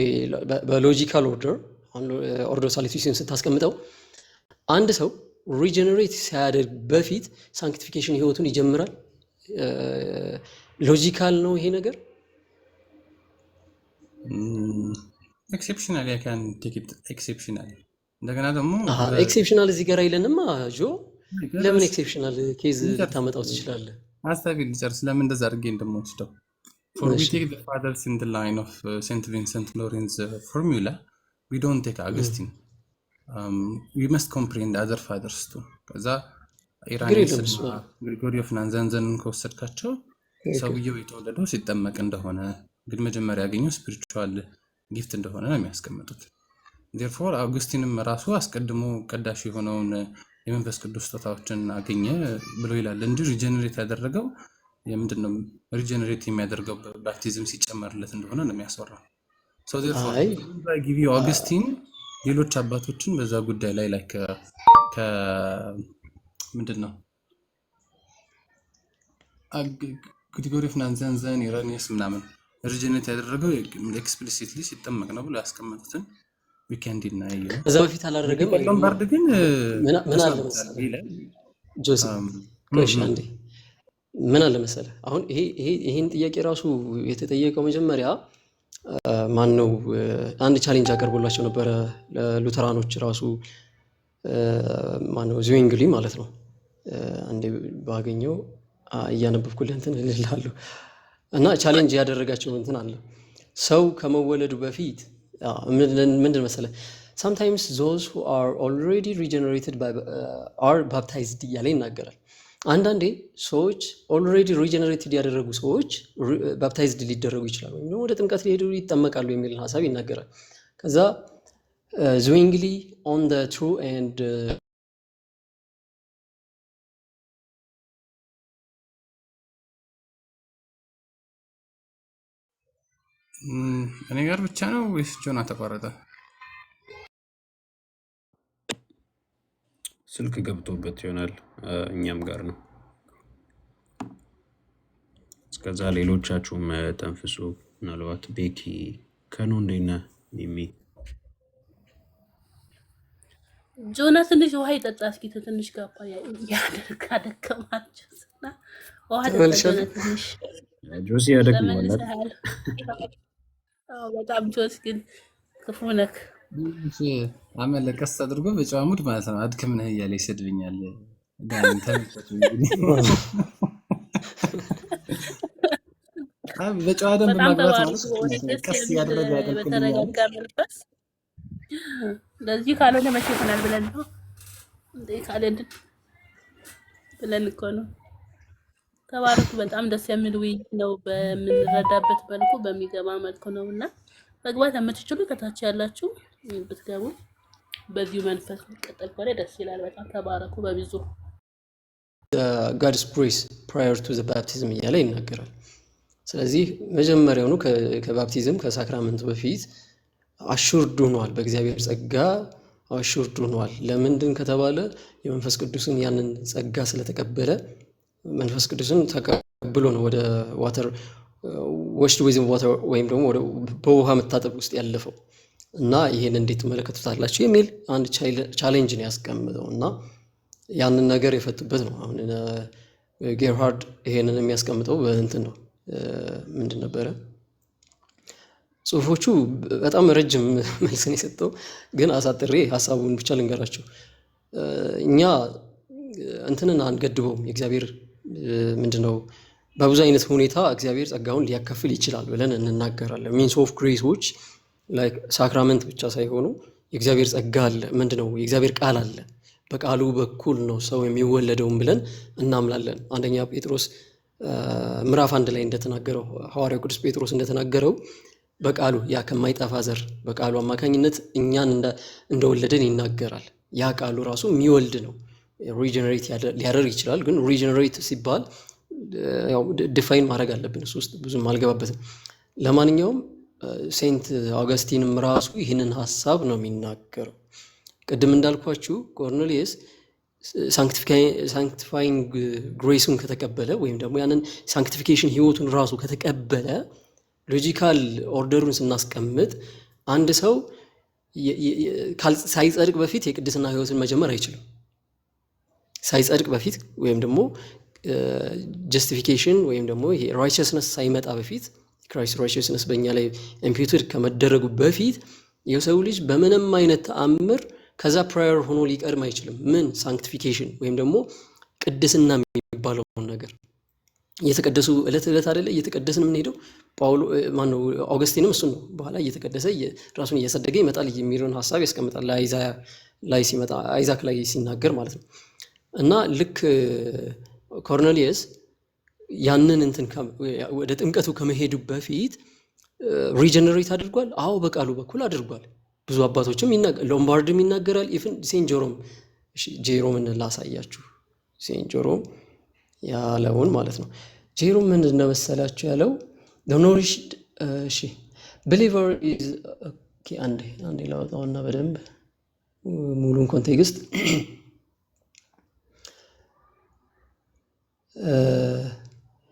በሎጂካል ኦርደር ሳሊቱሽን ስታስቀምጠው አንድ ሰው ሪጀነሬት ሲያደርግ በፊት ሳንክቲፊኬሽን ህይወቱን ይጀምራል። ሎጂካል ነው ይሄ ነገር። ኤክሴፕሽናል ያካን ቴክ ኢት ኤክሴፕሽናል እንደገና ደግሞ ኤክሴፕሽናል እዚህ ጋር አይለንም። ጆ ለምን ኤክሴፕሽናል ኬዝ ልታመጣው ትችላለህ? ሀሳቢ ልጨርስ ለምን እንደዛ አድርጌ እንደምወስደው for we take the fathers in the line of Saint Vincent Lawrence formula we don't take Augustine. We must comprehend other fathers too. ከዛ ኢራኒስ ግሪጎሪ ኦፍ ናንዛንዘን ከወሰድካቸው ሰውየው የተወለደው ሲጠመቅ እንደሆነ ግን መጀመሪያ ያገኘው ስፒሪቹዋል ጊፍት እንደሆነ ነው የሚያስቀምጡት። therefore አውግስቲንም ራሱ አስቀድሞ ቀዳሽ የሆነውን የመንፈስ ቅዱስ ስጦታዎችን አገኘ ብሎ ይላል እንጂ ሪጀነሬት ያደረገው የምንድነው ሪጀነሬት የሚያደርገው ባፕቲዝም ሲጨመርለት እንደሆነ ነው የሚያስወራው። so therefore by give you አውግስቲን ሌሎች አባቶችን በዛ ጉዳይ ላይ ላይክ ምንድነው ግሪጎሪ ኦፍ ናንዛንዘን ኢራኒስ ምናምን ሪጀነሬት ያደረገው ኤክስፕሊሲትሊ ሲጠመቅ ነው ብሎ ያስቀመጡትን ዊኬንድ እና ያየው ከዛ በፊት አላደረገም። ሎምባርድ ግን ምን አለ መሰለህ ጆሲ ከሽ አንዴ ምን አለ መሰለህ አሁን ይሄን ጥያቄ ራሱ የተጠየቀው መጀመሪያ ማን ነው አንድ ቻሌንጅ አቀርቦላቸው ነበረ ለሉተራኖች ራሱ ማን ነው ዙዊንግሊ ማለት ነው። አንዴ ባገኘው እያነበብኩልህ እንትን እልልሃለሁ እና ቻሌንጅ ያደረጋቸው እንትን አለ ሰው ከመወለዱ በፊት ምንድን መሰለህ sometimes those who are already regenerated are baptized እያለ ይናገራል። አንዳንዴ ሰዎች ኦልሬዲ ሪጀነሬትድ ያደረጉ ሰዎች ባፕታይዝድ ሊደረጉ ይችላሉ ወይም ደግሞ ወደ ጥምቀት ሊሄዱ ይጠመቃሉ የሚል ሐሳብ ይናገራል። ከዛ ዙዊንግሊ on the true and እኔ ጋር ብቻ ነው ወይስ ጆና ተቋረጠ? ስልክ ገብቶበት ይሆናል እኛም ጋር ነው። እስከዛ ሌሎቻችሁም ተንፍሱ። ምናልባት ቤኪ ከኑ እንዴት ነህ? ሚሚ ጆና ትንሽ ውሃ ይጠጣ እስኪ ትንሽ ጋባ ያደርጋ ደከማችሁና ውሃ ጠጣ ትንሽ ጆሲ ያደክማል። በጣም ጆስ ግን ክፉ ነክ አመለቀስ አድርጎ በጨዋ ሙድ ማለት ነው። አድክም ነህ እያለ ይሰድብኛል። በጨዋ ደንብ ማግባት ማለት ቀስ እያደረገ ያደርግልኛል። ለዚህ ካልሆነ መቼ ይሆናል ብለን ነው እንዴ? ካለድን ብለን እኮ ነው። ተባረኩ። በጣም ደስ የሚል ውይይት ነው። በምንረዳበት መልኩ በሚገባ መልኩ ነውና መግባት የምትችሉ ከታች ያላችሁ ብትገቡ በዚሁ መንፈስ ሊቀጥል ከሆነ ደስ ይላል። በጣም ተባረኩ። በብዙ God's grace prior to the baptism እያለ ይናገራል። ስለዚህ መጀመሪያውኑ ከባፕቲዝም ከሳክራመንት በፊት አሹርድ ሆኗል፣ በእግዚአብሔር ጸጋ አሹርድ ሆኗል። ለምንድን ከተባለ የመንፈስ ቅዱስን ያንን ጸጋ ስለተቀበለ መንፈስ ቅዱስን ተቀብሎ ነው ወደ ዋተር washed with water ወይም ደግሞ በውሃ መታጠብ ውስጥ ያለፈው እና ይሄን እንዴት ተመለከቱታላችሁ የሚል አንድ ቻሌንጅ ነው ያስቀምጠው እና ያንን ነገር የፈቱበት ነው። አሁን ጌርሃርድ ይሄንን የሚያስቀምጠው በእንትን ነው ምንድን ነበረ ጽሁፎቹ በጣም ረጅም መልስን የሰጠው ግን አሳጥሬ ሐሳቡን ብቻ ልንገራችሁ። እኛ እንትንን አንገድበውም። የእግዚአብሔር ምንድነው በብዙ አይነት ሁኔታ እግዚአብሔር ጸጋውን ሊያከፍል ይችላል ብለን እንናገራለን። ሚንስ ኦፍ ግሬሶች ላይክ ሳክራመንት ብቻ ሳይሆኑ የእግዚአብሔር ጸጋ አለ። ምንድነው የእግዚአብሔር ቃል አለ። በቃሉ በኩል ነው ሰው የሚወለደውም ብለን እናምናለን። አንደኛ ጴጥሮስ ምዕራፍ 1 ላይ እንደተናገረው ሐዋርያው ቅዱስ ጴጥሮስ እንደተናገረው በቃሉ ያ ከማይጠፋ ዘር በቃሉ አማካኝነት እኛን እንደወለደን ይናገራል። ያ ቃሉ ራሱ የሚወልድ ነው። ሪጀነሬት ሊያደርግ ይችላል። ግን ሪጀነሬት ሲባል ያው ዲፋይን ማድረግ አለብን። እሱ ውስጥ ብዙም አልገባበትም። ለማንኛውም ሴንት አውገስቲንም ራሱ ይህንን ሐሳብ ነው የሚናገረው። ቅድም እንዳልኳችሁ ኮርኔሊየስ ሳንክቲፋይንግ ግሬሱን ከተቀበለ ወይም ደግሞ ያንን ሳንክቲፊኬሽን ህይወቱን ራሱ ከተቀበለ ሎጂካል ኦርደሩን ስናስቀምጥ አንድ ሰው ሳይጸድቅ በፊት የቅድስና ህይወትን መጀመር አይችልም። ሳይጸድቅ በፊት ወይም ደግሞ ጀስቲፊኬሽን ወይም ደግሞ ይሄ ራይቸስነስ ሳይመጣ በፊት ክራይስት ራይቸስነስ በእኛ ላይ ኢምፒውትድ ከመደረጉ በፊት የሰው ልጅ በምንም አይነት ተአምር ከዛ ፕራየር ሆኖ ሊቀድም አይችልም። ምን ሳንክቲፊኬሽን ወይም ደግሞ ቅድስና የሚባለውን ነገር እየተቀደሱ ዕለት አይደለ እየተቀደስን የምንሄደው ማነው አውገስቲንም እሱን ነው። በኋላ እየተቀደሰ ራሱን እያሰደገ ይመጣል የሚለውን ሐሳብ ያስቀምጣል። ለአይዛያ ላይ ሲመጣ አይዛክ ላይ ሲናገር ማለት ነው። እና ልክ ኮርኔሊየስ ያንን እንትን ወደ ጥምቀቱ ከመሄዱ በፊት ሪጀነሬት አድርጓል። አዎ በቃሉ በኩል አድርጓል። ብዙ አባቶችም ሎምባርድም ይናገራል። ኢቭን ሴንት ጄሮም ጄሮምን ላሳያችሁ። ሴንት ጄሮም ያለውን ማለት ነው። ጄሮም ምንድን ነው መሰላችሁ ያለው nourished believer is አንዴ ላወጣውና በደንብ ሙሉን ኮንቴክስት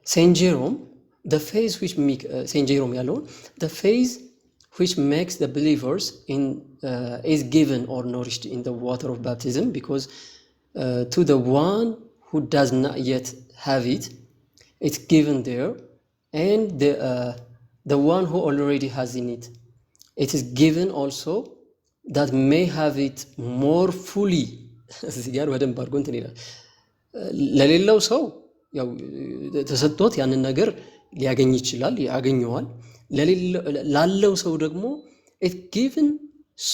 ሴንት ጄሮም the faith which make Saint Jerome ያለውን the faith which makes the believers is given or nourished in the water of baptism, because to the one who does not yet have it, it's given there, and the one who already has in it, it is given also that may have it more fully. እዚህ ጋር በደንብ አድርጎ እንትን ይላል። ለሌላው ሰው ያው ተሰጥቶት ያንን ነገር ሊያገኝ ይችላል፣ ያገኘዋል። ላለው ሰው ደግሞ it given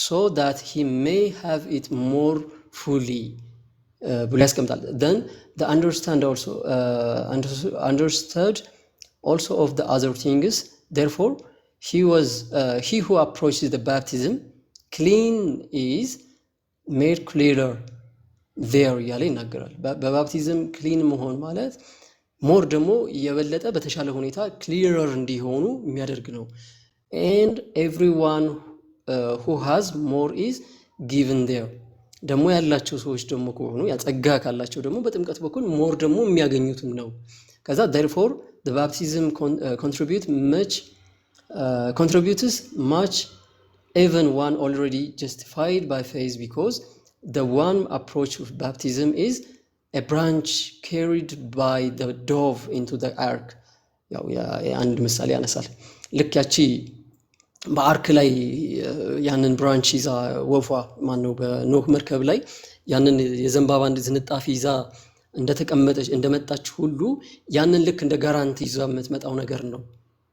so that he may have it more fully ብሎ ያስቀምጣል። then the understood also of the other things, therefore he who approaches the baptism clean is made clearer there እያለ ይናገራል። በባፕቲዝም ክሊን መሆን ማለት ሞር ደግሞ የበለጠ በተሻለ ሁኔታ ክሊረር እንዲሆኑ የሚያደርግ ነው። and everyone who has more is given there ደግሞ ያላቸው ሰዎች ደግሞ ከሆኑ ያጸጋ ካላቸው ደግሞ በጥምቀት በኩል ሞር ደግሞ የሚያገኙትም ነው። ከዛ therefore the baptism contributes much even one already justified by faith, because the one approach of baptism is a branch carried by the dove into the ark። ያው አንድ ምሳሌ ያነሳል። ልክ ያቺ በአርክ ላይ ያንን ብራንች ይዛ ወፏ ማነው በኖህ መርከብ ላይ ያንን የዘንባባ ዝንጣፊ ይዛ እንደመጣች ሁሉ ያንን ልክ እንደ ጋራንቲ ይዛ የምትመጣው ነገር ነው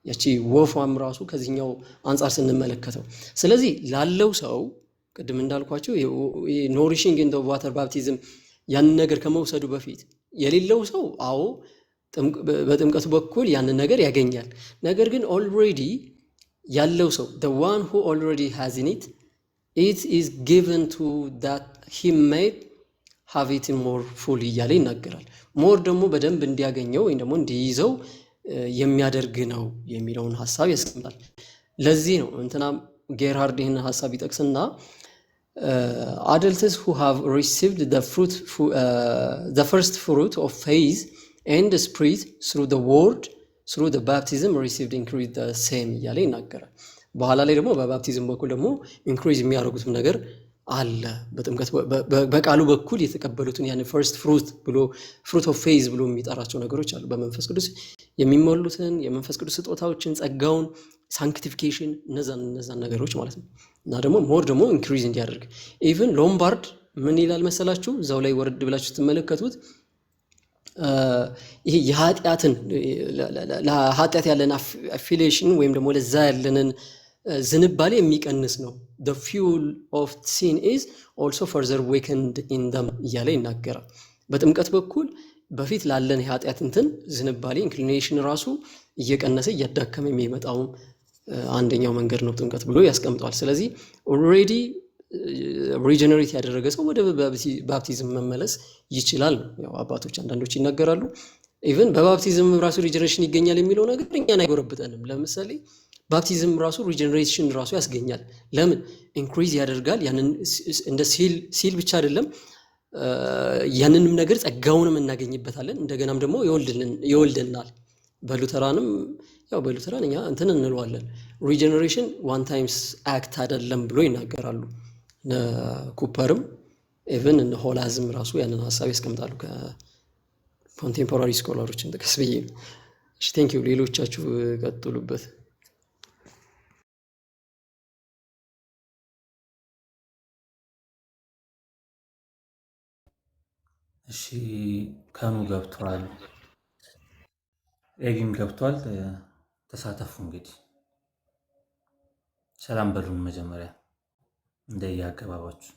ያቺ ወፏም ራሱ ከዚህኛው አንፃር ስንመለከተው። ስለዚህ ላለው ሰው ቅድም እንዳልኳቸው ኖሪሽንግ ኢን ዘ ዋተር ባፕቲዝም ያንን ነገር ከመውሰዱ በፊት የሌለው ሰው አዎ በጥምቀቱ በኩል ያንን ነገር ያገኛል። ነገር ግን ኦልሬዲ ያለው ሰው the one who already has in it, it is given to that he may have it more fully እያለ ይናገራል። ሞር ደግሞ በደንብ እንዲያገኘው ወይም ደግሞ እንዲይዘው የሚያደርግ ነው የሚለውን ሐሳብ ያስቀምጣል። ለዚህ ነው እንትና ጌርሃርድ ይህን ሐሳብ ይጠቅስና adults who have received the first fruit of faith and the spirit through the word through the baptism received increase the same እያለ ይናገራል። በኋላ ላይ ደግሞ በባፕቲዝም በኩል ደግሞ ኢንክሪዝ የሚያደርጉትም ነገር አለ። በጥምቀት በቃሉ በኩል የተቀበሉትን ያን ፈርስት ፍሩት ብሎ ፍሩት ኦፍ ፌዝ ብሎ የሚጠራቸው ነገሮች አሉ። በመንፈስ ቅዱስ የሚሞሉትን የመንፈስ ቅዱስ ስጦታዎችን፣ ጸጋውን፣ ሳንክቲፊኬሽን እነዛን ነገሮች ማለት ነው። እና ደግሞ ሞር ደግሞ ኢንክሪዝ እንዲያደርግ ኢቭን ሎምባርድ ምን ይላል መሰላችሁ? እዛው ላይ ወረድ ብላችሁ ስትመለከቱት ይሄ ለኃጢአት ያለን አፊሊዬሽን ወይም ደግሞ ለዛ ያለንን ዝንባሌ የሚቀንስ ነው። the fuel of sin is also further weakened in them እያለ ይናገራል። በጥምቀት በኩል በፊት ላለን የኃጢአት እንትን ዝንባሌ ኢንክሊኔሽን ራሱ እየቀነሰ እያዳከመ የሚመጣው አንደኛው መንገድ ነው ጥምቀት ብሎ ያስቀምጠዋል። ስለዚህ ኦልሬዲ ሪጀነሬት ያደረገ ሰው ወደ ባፕቲዝም መመለስ ይችላል። ያው አባቶች አንዳንዶች ይናገራሉ ኢቭን በባፕቲዝም ራሱ ሪጀነሬሽን ይገኛል የሚለው ነገር እኛን አይጎረብጠንም። ለምሳሌ ባፕቲዝም ራሱ ሪጀነሬሽን ራሱ ያስገኛል። ለምን ኢንክሪዝ ያደርጋል። ያንን እንደ ሲል ብቻ አይደለም፣ ያንንም ነገር ጸጋውንም እናገኝበታለን። እንደገናም ደግሞ ይወልደናል። በሉተራንም ያው በሉተራን እኛ እንትን እንለዋለን ሪጀነሬሽን ዋን ታይምስ አክት አይደለም ብሎ ይናገራሉ። ኩፐርም ኢቭን እነ ሆላዝም ራሱ ያንን ሐሳብ ያስቀምጣሉ ከኮንቴምፖራሪ ስኮላሮችን ጥቀስ ብዬ። እሺ ቴንክ ዩ። ሌሎቻችሁ ቀጥሉበት። እሺ ከኑ ገብቷል፣ ኤቢም ገብቷል። ተሳተፉ እንግዲህ ሰላም በሉን መጀመሪያ እንደየ አገባባችሁ።